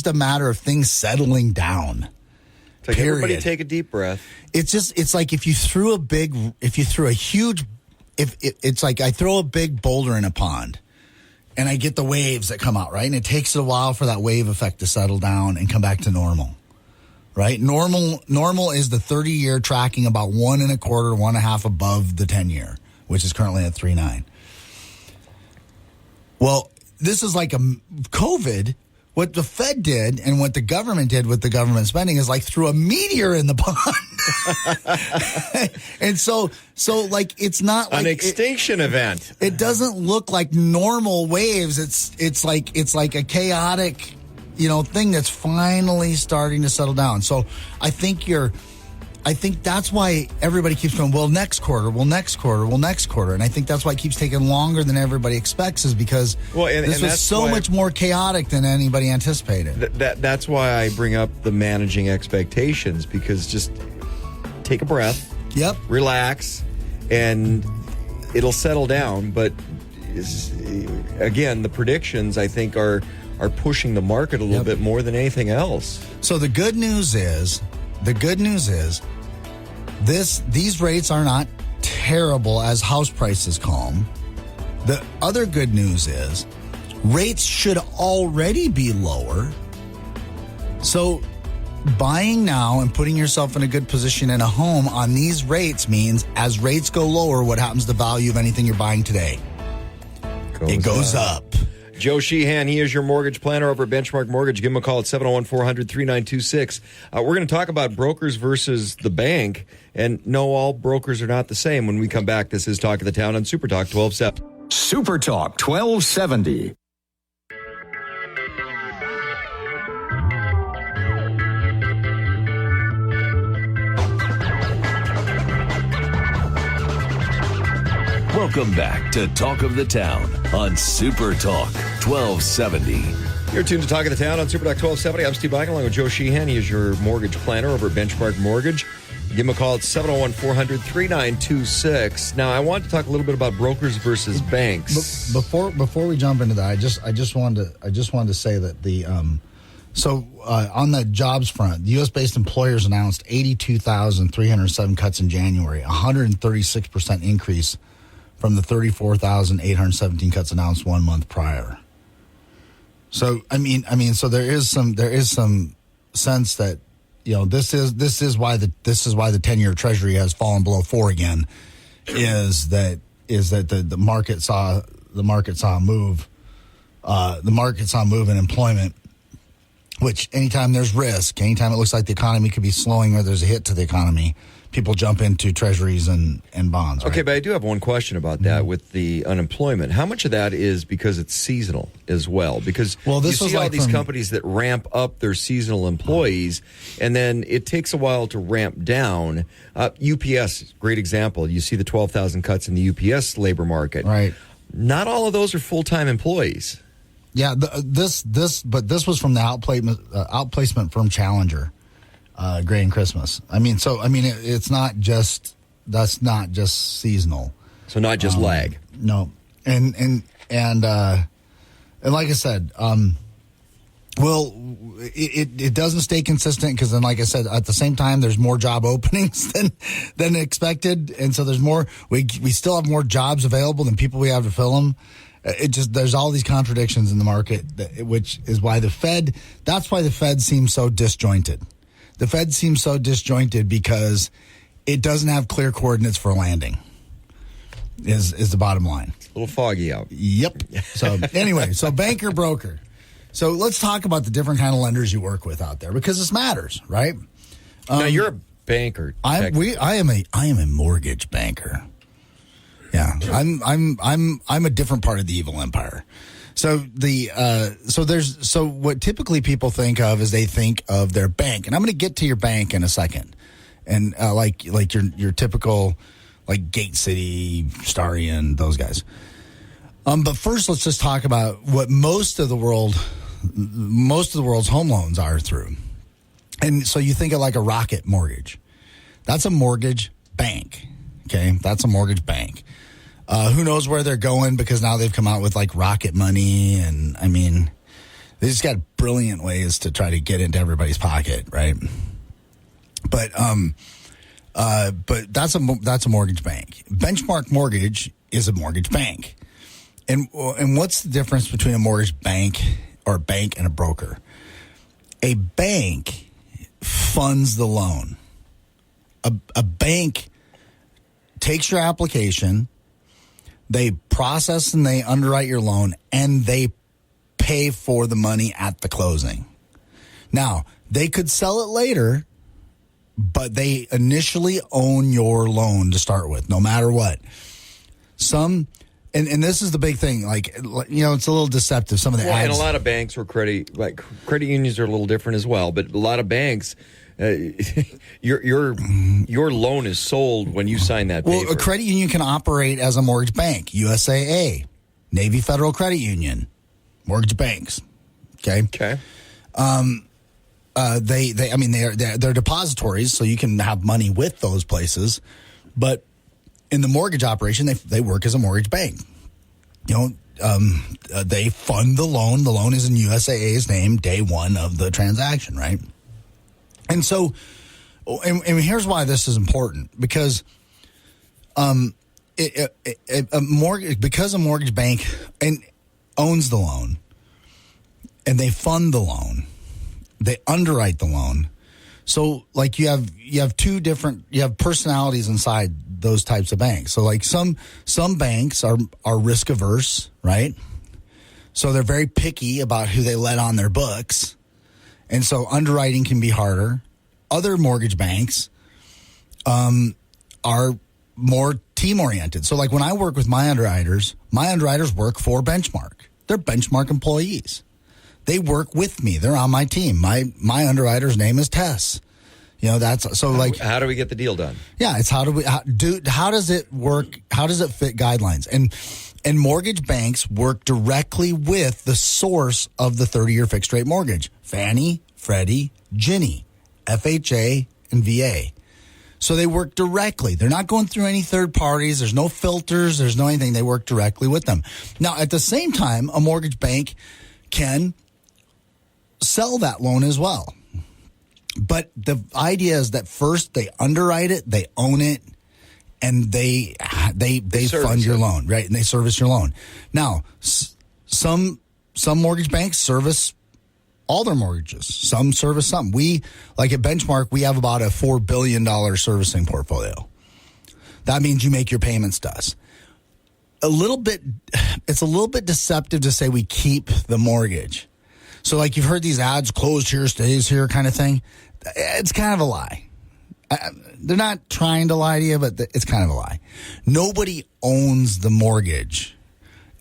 a matter of things settling down. It's like everybody take a deep breath. It's like if you threw a big boulder in a pond, and I get the waves that come out, right? And it takes a while for that wave effect to settle down and come back to normal, right? Normal is the 30-year tracking about 1.25, 1.5 above the 10-year, which is currently at 3.9. Well, this is like a COVID. What the Fed did and what the government did with the government spending is like threw a meteor in the pond. And so like it's not like an extinction event. It doesn't look like normal waves. It's like a chaotic, thing that's finally starting to settle down. So I think that's why everybody keeps going, well, next quarter. And I think that's why it keeps taking longer than everybody expects, is because this was so much more chaotic than anybody anticipated. That's why I bring up the managing expectations, because just take a breath. Yep. Relax, and it'll settle down. But again, the predictions, I think, are are pushing the market a little bit more than anything else. So the good news is, these rates are not terrible as house prices calm. The other good news is rates should already be lower. So buying now and putting yourself in a good position in a home on these rates means as rates go lower, what happens to the value of anything you're buying today? It goes up. Joe Sheehan, he is your mortgage planner over at Benchmark Mortgage. Give him a call at 701-400-3926. We're going to talk about brokers versus the bank. And no, all brokers are not the same. When we come back, this is Talk of the Town on Super Talk 1270. Super Talk 1270. Welcome back to Talk of the Town on Super Talk 1270. You're tuned to Talk of the Town on Super Talk 1270. I'm Steve Bike along with Joe Sheehan. He is your mortgage planner over at Benchmark Mortgage. Give him a call at 701-400-3926. Now, I want to talk a little bit about brokers versus banks. Before we jump into that, I just wanted to say that the on the jobs front, the U.S.-based employers announced 82,307 cuts in January, 136% increase from the 34,817 cuts announced 1 month prior. So I mean, so there is some sense that, you know, this is why the 10-year Treasury has fallen below 4 again, is that the market saw a move in employment, which anytime there's risk, anytime it looks like the economy could be slowing or there's a hit to the economy, people jump into treasuries and bonds. Right? Okay, but I do have one question about that with the unemployment. How much of that is because it's seasonal as well? Because you see all these companies that ramp up their seasonal employees, and then it takes a while to ramp down. UPS, great example. You see the 12,000 cuts in the UPS labor market. Right. Not all of those are full-time employees. Yeah, this was from the outplacement firm Challenger. Gray and Christmas. That's not just seasonal. So not just lag. No, and like I said, it doesn't stay consistent because then, like I said, at the same time, there's more job openings than expected, and so there's more. We still have more jobs available than people we have to fill them. There's all these contradictions in the market, which is why that's why the Fed seems so disjointed. The Fed seems so disjointed because it doesn't have clear coordinates for landing, is the bottom line. It's a little foggy out. Yep. So anyway, banker, broker. So let's talk about the different kind of lenders you work with out there, because this matters, right? Now you're a banker. I am a mortgage banker. Yeah, I'm a different part of the evil empire. So what typically people think of is they think of their bank, and I'm going to get to your bank in a second, and like your typical like Gate City, Starian, those guys. But first, let's just talk about what most of the world's home loans are through. And so you think of like a Rocket Mortgage, that's a mortgage bank. Okay, that's a mortgage bank. Who knows where they're going, because now they've come out with like Rocket Money, and I mean, they just got brilliant ways to try to get into everybody's pocket, right? But that's a mortgage bank. Benchmark Mortgage is a mortgage bank, and what's the difference between a mortgage bank or a bank and a broker? A bank funds the loan. A bank takes your application. They process and they underwrite your loan, and they pay for the money at the closing. Now, they could sell it later, but they initially own your loan to start with, no matter what. And this is the big thing, like, you know, it's a little deceptive. Some of the ads. And a lot of banks or credit unions are a little different as well, but a lot of banks, your loan is sold when you sign that paper. Well, a credit union can operate as a mortgage bank. USAA, Navy Federal Credit Union, mortgage banks. Okay. Okay. They're depositories, so you can have money with those places, but in the mortgage operation, they work as a mortgage bank. You know, they fund the loan. The loan is in USAA's name day one of the transaction, right? And so, and here's why this is important, because because a mortgage bank owns the loan, and they fund the loan, they underwrite the loan. So, like, you have personalities inside those types of banks. So, like, some banks are risk averse, right? So they're very picky about who they let on their books, and so underwriting can be harder. Other mortgage banks are more team oriented. So, like, when I work with my underwriters work for Benchmark. They're Benchmark employees. They work with me. They're on my team. My underwriter's name is Tess. You know, that's so, like, how do we get the deal done? Yeah, it's how does it work? How does it fit guidelines? And mortgage banks work directly with the source of the 30-year fixed rate mortgage: Fannie, Freddie, Ginnie, FHA, and VA. So they work directly. They're not going through any third parties. There's no filters. There's no anything. They work directly with them. Now, at the same time, a mortgage bank can sell that loan as well. But the idea is that first they underwrite it, they own it, and they fund your loan, right? And they service your loan. Now, some mortgage banks service all their mortgages. Some service some. We, like at Benchmark, we have about a $4 billion servicing portfolio. That means you make your payments to us. It's a little bit deceptive to say we keep the mortgage. So, like, you've heard these ads, closed here, stays here kind of thing. It's kind of a lie. They're not trying to lie to you, but it's kind of a lie. Nobody owns the mortgage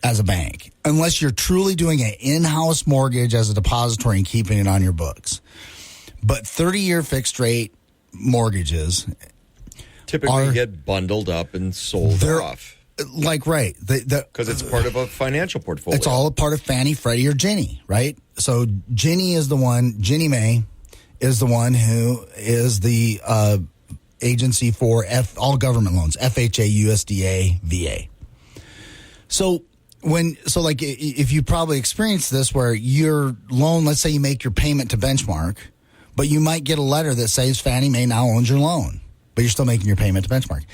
as a bank unless you're truly doing an in-house mortgage as a depository and keeping it on your books. But 30-year fixed rate mortgages typically get bundled up and sold off. Like, right. Because it's part of a financial portfolio. It's all a part of Fannie, Freddie, or Ginnie, right? So Ginnie Mae is the one who is the agency for all government loans: FHA, USDA, VA. So if you probably experienced this, where your loan, let's say you make your payment to Benchmark, but you might get a letter that says Fannie Mae now owns your loan, but you're still making your payment to Benchmark.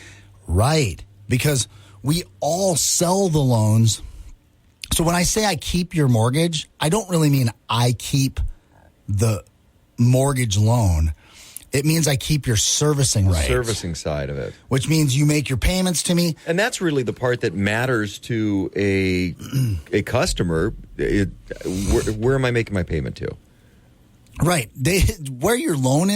Right. Because we all sell the loans. So when I say I keep your mortgage, I don't really mean I keep the mortgage loan. It means I keep your servicing rights. The servicing side of it. Which means you make your payments to me. And that's really the part that matters to a customer. Where am I making my payment to? Right. Where your loan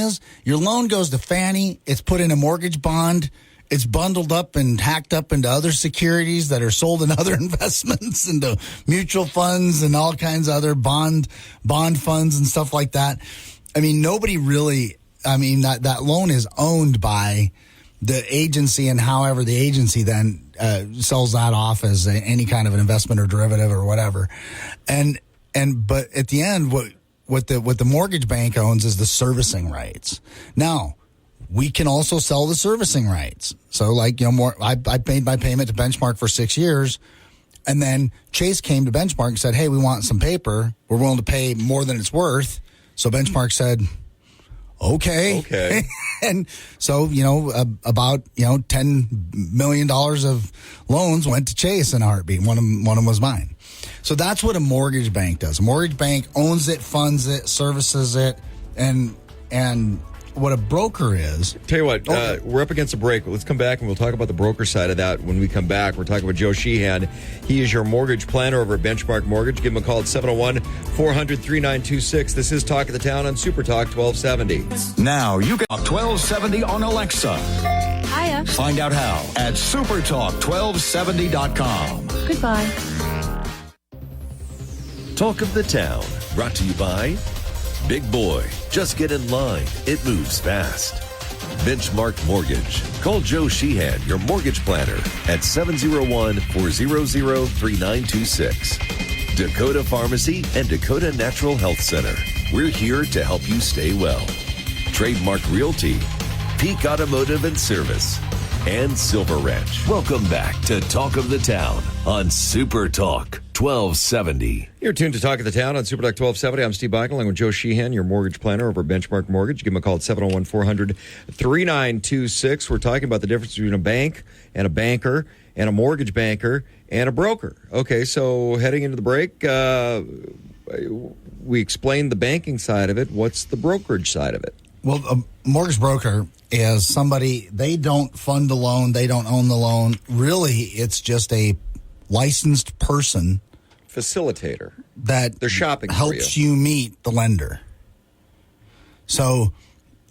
goes to Fannie. It's put in a mortgage bond. It's bundled up and hacked up into other securities that are sold in other investments, into mutual funds and all kinds of other bond funds and stuff like that. I mean, that loan is owned by the agency, and however the agency then sells that off as any kind of an investment or derivative or whatever. But at the end, what the mortgage bank owns is the servicing rights. Now, we can also sell the servicing rights. So, like, I made my payment to Benchmark for 6 years, and then Chase came to Benchmark and said, "Hey, we want some paper. We're willing to pay more than it's worth." So Benchmark said, Okay. And so, about $10 million of loans went to Chase in a heartbeat. One of them was mine. So that's what a mortgage bank does. A mortgage bank owns it, funds it, services it, and what a broker is. Tell you what, we're up against a break. Let's come back and we'll talk about the broker side of that when we come back. We're talking about Joe Sheehan. He is your mortgage planner over at Benchmark Mortgage. Give him a call at 701-400-3926. This is Talk of the Town on Super Talk 1270. Now you can 1270 on Alexa. Hiya. Find out how at supertalk1270.com. Goodbye. Talk of the Town, brought to you by Big Boy. Just get in line. It moves fast. Benchmark Mortgage. Call Joe Sheehan, your mortgage planner, at 701-400-3926. Dakota Pharmacy and Dakota Natural Health Center. We're here to help you stay well. Trademark Realty, Peak Automotive and Service, and Silver Ranch. Welcome back to Talk of the Town on Super Talk 1270. You're tuned to Talk of the Town on Super Talk 1270. I'm Steve Michael, along with Joe Sheehan, your mortgage planner over at Benchmark Mortgage. Give them a call at 701-400-3926. We're talking about the difference between a bank and a banker and a mortgage banker and a broker. Okay, so heading into the break, we explained the banking side of it. What's the brokerage side of it? Well, a mortgage broker is somebody, they don't fund the loan, they don't own the loan. Really, it's just a licensed person. Facilitator. That they're shopping helps for you meet the lender. So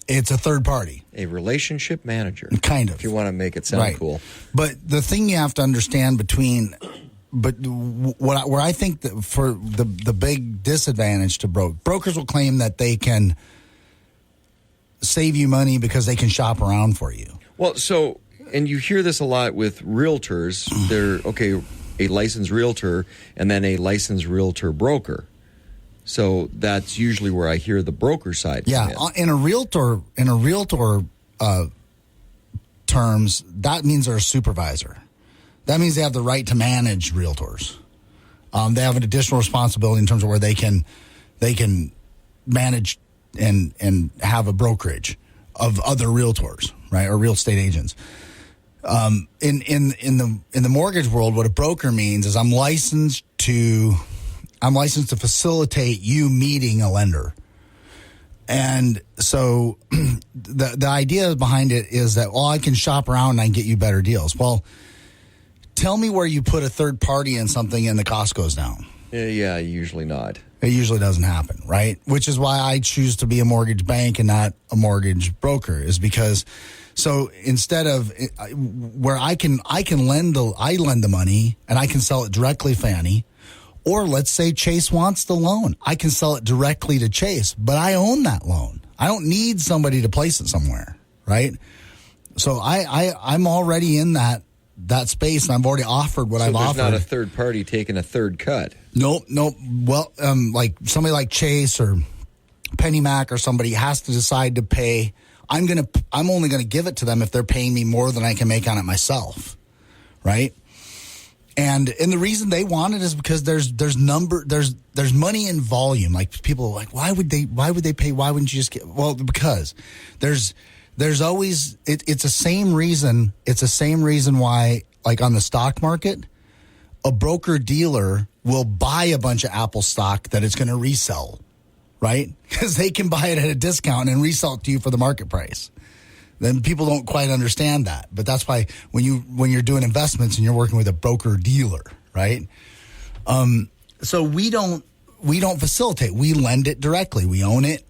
it's a third party. A relationship manager. Kind of. If you want to make it sound cool. But the thing you have to understand where I think that for the big disadvantage to brokers will claim that they can save you money because they can shop around for you. Well, so, and you hear this a lot with realtors. They're, a licensed realtor and then a licensed realtor broker. So that's usually where I hear the broker side. Yeah, in a realtor terms, that means they're a supervisor. That means they have the right to manage realtors. They have an additional responsibility in terms of where they can manage and have a brokerage of other realtors, right, or real estate agents. In the mortgage world, what a broker means is I'm licensed to facilitate you meeting a lender. And so the idea behind it is that, I can shop around and I can get you better deals. Well, tell me where you put a third party in something and the cost goes down. Yeah, usually not. It usually doesn't happen, right? Which is why I choose to be a mortgage bank and not a mortgage broker, is because so instead of where I lend the money and I can sell it directly Fannie, or let's say Chase wants the loan, I can sell it directly to Chase, but I own that loan. I don't need somebody to place it somewhere, right? So I'm already in that space, and I've already offered what I've offered. So there's not a third party taking a third cut? Nope. Well, like somebody like Chase or PennyMac or somebody has to decide to pay. I'm only gonna give it to them if they're paying me more than I can make on it myself, right? And the reason they want it is because there's money in volume. Like people are like, why would they pay? Why wouldn't you just get? Well, because there's always it's the same reason. It's the same reason why, like on the stock market, a broker dealer will buy a bunch of Apple stock that it's going to resell, right? Because they can buy it at a discount and resell it to you for the market price. Then people don't quite understand that, but that's why when you're doing investments and you're working with a broker dealer, right? So we don't facilitate. We lend it directly. We own it.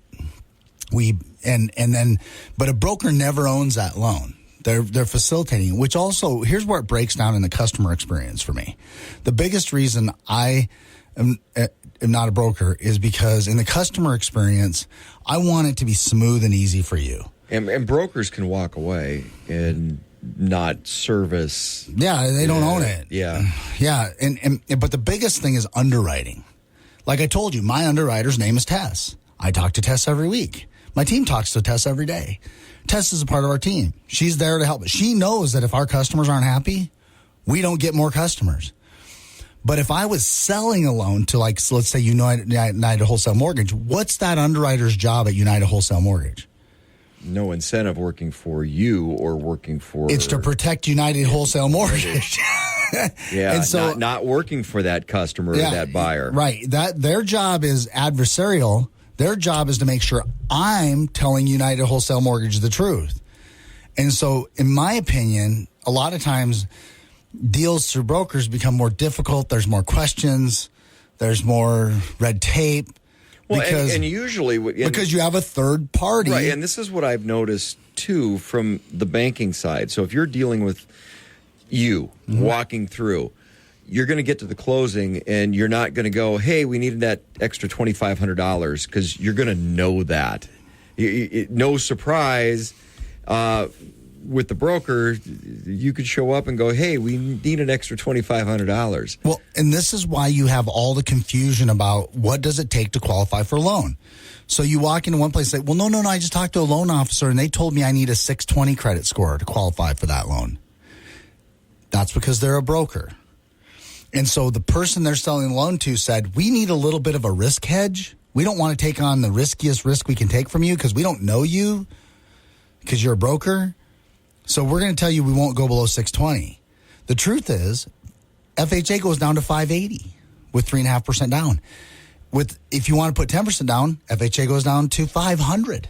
But a broker never owns that loan. They're facilitating, which also, here's where it breaks down in the customer experience for me. The biggest reason I am not a broker is because in the customer experience, I want it to be smooth and easy for you. And brokers can walk away and not service. Yeah, they don't own it. Yeah. Yeah, but the biggest thing is underwriting. Like I told you, my underwriter's name is Tess. I talk to Tess every week. My team talks to Tess every day. Tess is a part of our team. She's there to help. She knows that if our customers aren't happy, we don't get more customers. But if I was selling a loan to, like, so let's say United Wholesale Mortgage, what's that underwriter's job at United Wholesale Mortgage? No incentive working for you or working for... It's to protect United Wholesale Mortgage. Yeah, and so, not working for that customer or that buyer. Right. Their job is adversarial. Their job is to make sure I'm telling United Wholesale Mortgage the truth. And so, in my opinion, a lot of times deals through brokers become more difficult. There's more questions. There's more red tape. Well, and usually... because you have a third party. Right, and this is what I've noticed, too, from the banking side. So if you're dealing with you walking through, you're going to get to the closing, and you're not going to go, hey, we needed that extra $2,500, because you're going to know that. No surprise. With the broker, you could show up and go, hey, we need an extra $2,500. Well, and this is why you have all the confusion about what does it take to qualify for a loan. So you walk into one place and say, well, no, I just talked to a loan officer and they told me I need a 620 credit score to qualify for that loan. That's because they're a broker. And so the person they're selling the loan to said, we need a little bit of a risk hedge. We don't want to take on the riskiest risk we can take from you because we don't know you because you're a broker. So we're going to tell you we won't go below 620. The truth is, FHA goes down to 580 with 3.5% down. If you want to put 10% down, FHA goes down to 500.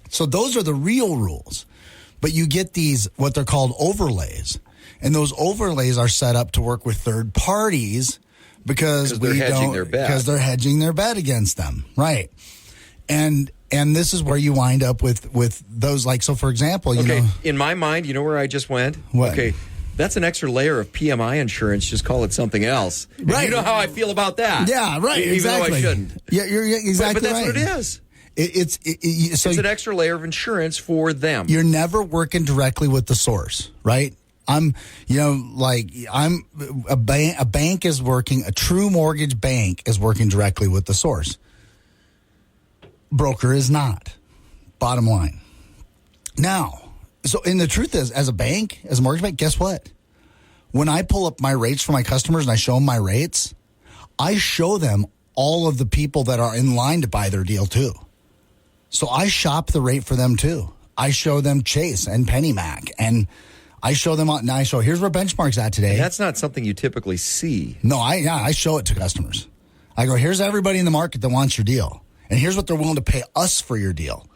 So those are the real rules. But you get these, what they're called overlays. And those overlays are set up to work with third parties because they're hedging their bet. Because they're hedging their bet against them. Right. And this is where you wind up with those, like, so for example, you know. In my mind, you know where I just went? What? Okay. That's an extra layer of PMI insurance. Just call it something else. Right. You know how I feel about that. Yeah, right. Even exactly. though I shouldn't. Yeah, you're exactly but that's right. what it is. So it's an extra layer of insurance for them. You're never working directly with the source, right? A bank is working, a true mortgage bank is working directly with the source. Broker is not. Bottom line. Now, and the truth is, as a bank, as a mortgage bank, guess what? When I pull up my rates for my customers and I show them my rates, I show them all of the people that are in line to buy their deal too. So I shop the rate for them too. I show them Chase and PennyMac, and I show them, now I show, here's where Benchmark's at today. And that's not something you typically see. No, I show it to customers. I go, here's everybody in the market that wants your deal, and here's what they're willing to pay us for your deal.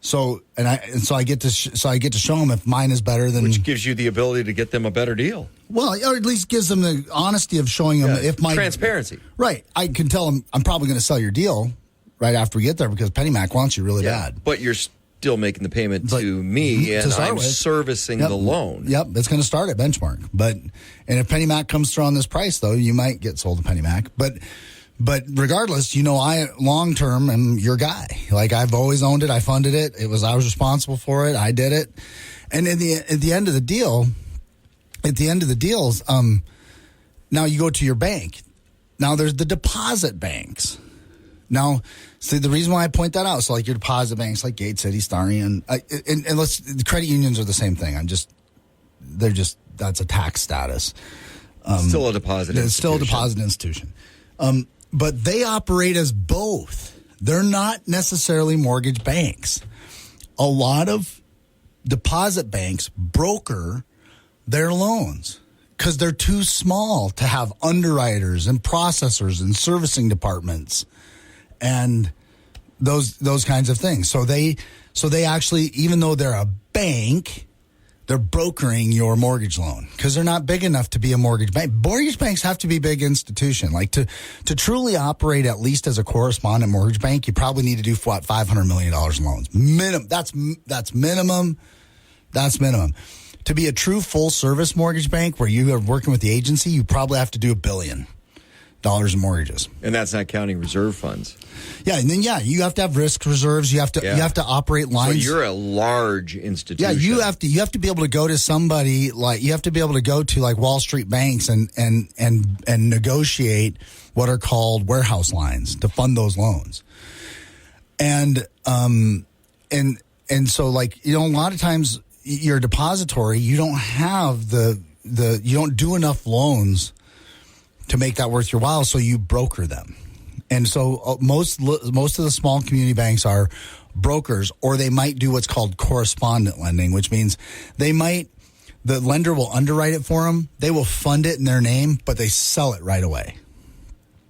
So I get to show them if mine is better than, which gives you the ability to get them a better deal. Well, or at least gives them the honesty of showing them if my transparency. Right, I can tell them I'm probably going to sell your deal right after we get there because PennyMac wants you really bad. But you're still making the payment to me, and I'm servicing the loan. Yep, it's going to start at Benchmark. And if PennyMac comes through on this price, though, you might get sold to PennyMac. But regardless, I long term am your guy. Like, I've always owned it. I funded it. I was responsible for it. I did it. And at the end of the deals, now you go to your bank. Now there's the deposit banks. Now, see, the reason why I point that out, so like your deposit banks, like Gate City, Starion, and the credit unions are the same thing. That's a tax status. Still a deposit institution. It's still a deposit institution. But they operate as both. They're not necessarily mortgage banks. A lot of deposit banks broker their loans because they're too small to have underwriters and processors and servicing departments and those kinds of things. So they actually, even though they're a bank, they're brokering your mortgage loan because they're not big enough to be a mortgage bank. Mortgage banks have to be big institution. Like to truly operate at least as a correspondent mortgage bank, you probably need to do $500 million in loans. Minimum. That's minimum. That's minimum. To be a true full service mortgage bank where you are working with the agency, you probably have to do $1 billion in mortgages. And that's not counting reserve funds. Yeah, and then you have to have risk reserves. You have to operate lines. So you're a large institution. Yeah, you have to be able to go to somebody like Wall Street banks and negotiate what are called warehouse lines to fund those loans. And so like, a lot of times you're a depository, you don't have you don't do enough loans to make that worth your while, so you broker them. And so most of the small community banks are brokers, or they might do what's called correspondent lending, which means the lender will underwrite it for them. They will fund it in their name, but they sell it right away.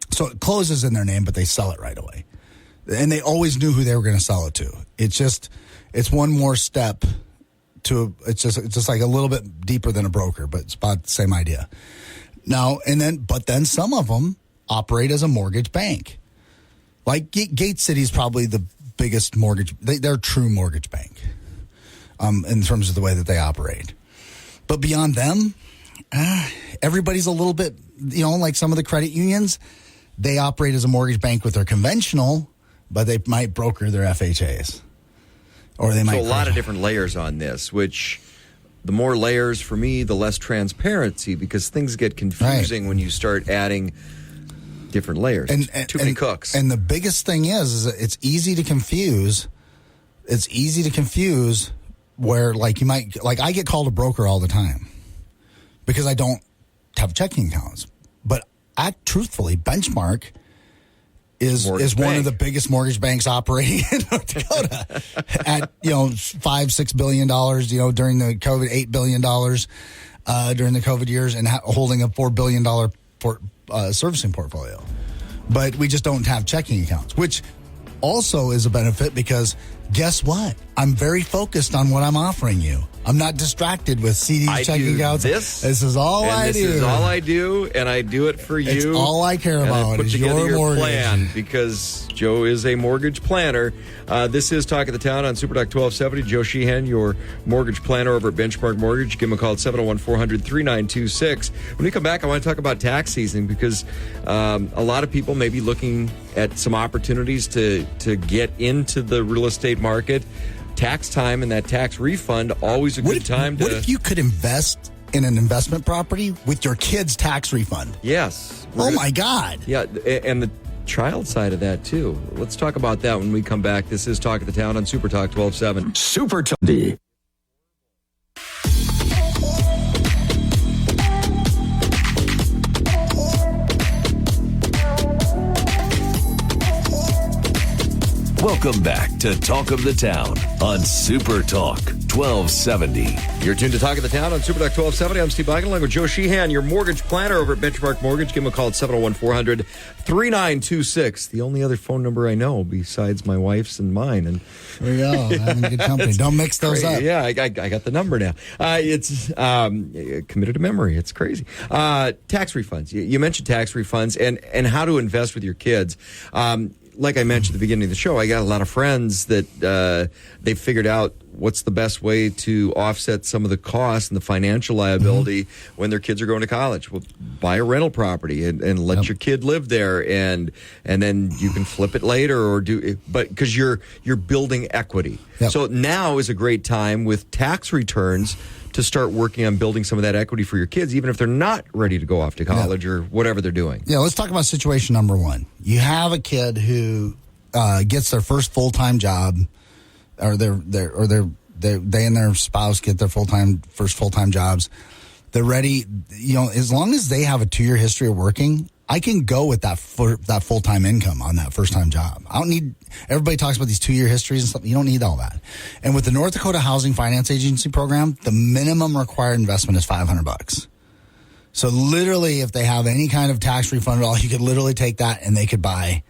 So it closes in their name, but they sell it right away. And they always knew who they were going to sell it to. It's one more step it's just like a little bit deeper than a broker, but it's about the same idea. Now, but then some of them operate as a mortgage bank. Like Gate City is probably the biggest mortgage. They're a true mortgage bank in terms of the way that they operate. But beyond them, everybody's a little bit, like some of the credit unions, they operate as a mortgage bank with their conventional, but they might broker their FHAs. Or they might. So a lot of different layers on this, which the more layers for me, the less transparency, because things get confusing when you start adding different layers. Too many cooks. And the biggest thing is it's easy to confuse. It's easy to confuse where, like, you might, like, I get called a broker all the time because I don't have checking accounts. But truthfully, Benchmark is one of the biggest mortgage banks operating in North Dakota at $5-6 billion during the COVID, $8 billion during the COVID years, and holding a $4 billion servicing portfolio. But we just don't have checking accounts, which also is a benefit because guess what? I'm very focused on what I'm offering you. I'm not distracted with CDs, checking accounts. This is all I do. This is all I do, and I do it for you. It's all I care about. Put together your mortgage plan because Joe is a mortgage planner. This is Talk of the Town on Super Talk 1270. Joe Sheehan, your mortgage planner over at Benchmark Mortgage. Give him a call at 701-400-3926. When we come back, I want to talk about tax season because a lot of people may be looking at some opportunities to get into the real estate market. Tax time and that tax refund, always a good time to... What if you could invest in an investment property with your kid's tax refund? Yes. Oh, my God. Yeah, and the child side of that, too. Let's talk about that when we come back. This is Talk of the Town on Super Talk 1270. Super Talk. Welcome back to Talk of the Town on Super Talk 1270. You're tuned to Talk of the Town on Super Talk 1270. I'm Steve Biden along with Joe Sheehan, your mortgage planner over at Benchmark Mortgage. Give him a call at 701-400-3926. The only other phone number I know besides my wife's and mine. And there you go. Having good company. Don't mix those up. Yeah, I got the number now. It's committed to memory. It's crazy. Tax refunds. You mentioned tax refunds and how to invest with your kids. Like I mentioned at the beginning of the show, I got a lot of friends that they've figured out what's the best way to offset some of the costs and the financial liability when their kids are going to college. Well, buy a rental property and let your kid live there, and then you can flip it later or but because you're building equity. Yep. So now is a great time with tax returns to start working on building some of that equity for your kids, even if they're not ready to go off to college or whatever they're doing. Yeah, let's talk about situation number one. You have a kid who gets their first full-time job, or they and their spouse get their first full-time jobs. They're ready. As long as they have a 2-year history of working, I can go with that full-time income on that first-time job. I don't need. Everybody talks about these 2-year histories and stuff. You don't need all that. And with the North Dakota Housing Finance Agency program, the minimum required investment is $500. So literally, if they have any kind of tax refund at all, you could literally take that and they could buy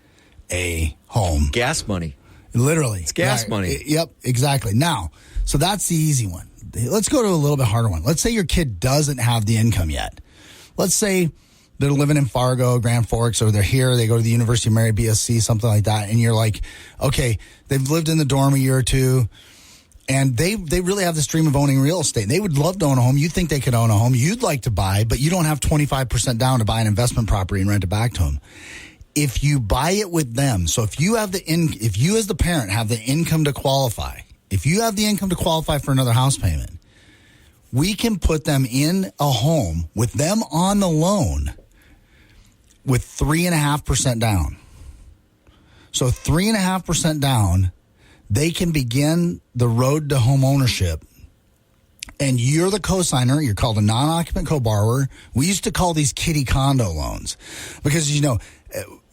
a home. Gas money. Literally. It's gas money. Yep, exactly. Now, so that's the easy one. Let's go to a little bit harder one. Let's say your kid doesn't have the income yet. Let's say they're living in Fargo, Grand Forks, or they're here, they go to the University of Mary, BSC, something like that, and you're like, okay, they've lived in the dorm a year or two, and they really have this dream of owning real estate. They would love to own a home. You think they could own a home. You'd like to buy, but you don't have 25% down to buy an investment property and rent it back to them. If you buy it with them, so if you as the parent have the income to qualify, for another house payment, we can put them in a home with them on the loan with 3.5% down. So 3.5% down, they can begin the road to home ownership. And you're the co-signer. You're called a non-occupant co-borrower. We used to call these kiddie condo loans because,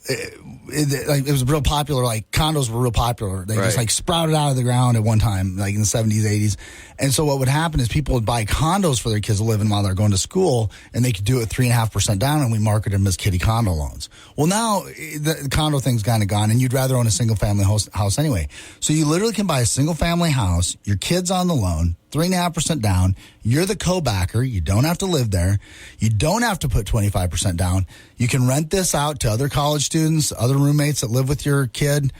it was real popular. Like condos were real popular. They just sprouted out of the ground at one time, like in the 70s, 80s. And so what would happen is people would buy condos for their kids to live in while they're going to school, and they could do it 3.5% down, and we market them as kiddie condo loans. Well, now the condo thing's kind of gone, and you'd rather own a single family house anyway. So you literally can buy a single family house, your kid's on the loan, 3.5% down. You're the co-backer. You don't have to live there. You don't have to put 25% down. You can rent this out to other college students, other roommates that live with your kid,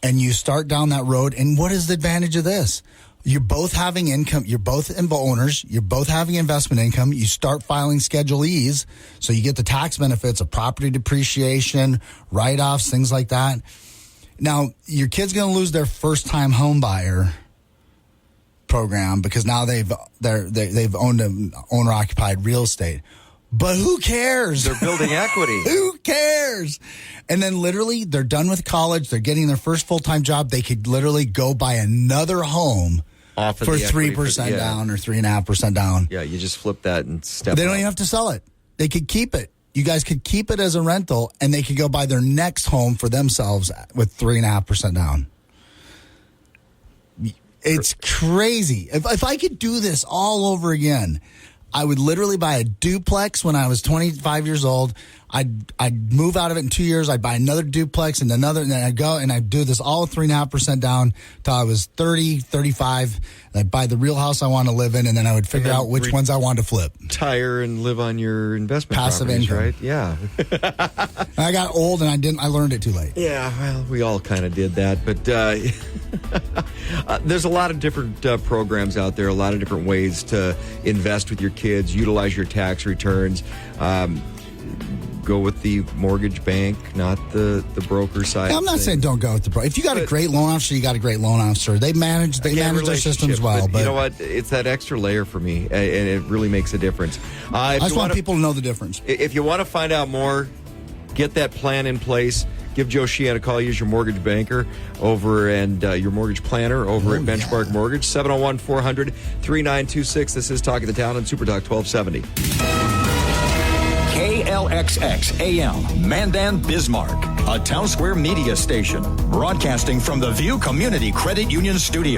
and you start down that road. And what is the advantage of this? You're both having income. You're both owners. You're both having investment income. You start filing Schedule E's, so you get the tax benefits of property depreciation, write-offs, things like that. Now, your kid's going to lose their first-time home buyer program because now they've owned owner-occupied real estate. But who cares? They're building equity. Who cares? And then literally they're done with college. They're getting their first full-time job. They could literally go buy another home off of for 3% down or 3.5% down. Yeah, you just flip that and step They don't up. even have to sell it. They could keep it. You guys could keep it as a rental, and they could go buy their next home for themselves with 3.5% down. It's crazy. If I could do this all over again, I would literally buy a duplex when I was 25 years old. I'd move out of it in 2 years. I'd buy another duplex and another, and then I'd go and I'd do this all with 3.5% down till I was 30, 35. And I'd buy the real house I want to live in, and then I would figure out which ones I wanted to flip. Retire and live on your investment passive properties, income, right? Yeah. I got old and I learned it too late. Yeah, well, we all kind of did that, but there's a lot of different programs out there, a lot of different ways to invest with your kids, utilize your tax returns. Go with the mortgage bank, not the broker side. I'm not saying don't go with the broker. If you got a great loan officer, you got a great loan officer. They manage their systems well. But you know what? It's that extra layer for me, and it really makes a difference. I just want people to know the difference. If you want to find out more, get that plan in place. Give Joe Sheehan a call. Use your mortgage banker and your mortgage planner over at Benchmark Mortgage. 701-400-3926. This is Talk of the Town on Super Talk 1270. KLXX AM, Mandan, Bismarck, a Town Square media station, broadcasting from the View Community Credit Union Studio.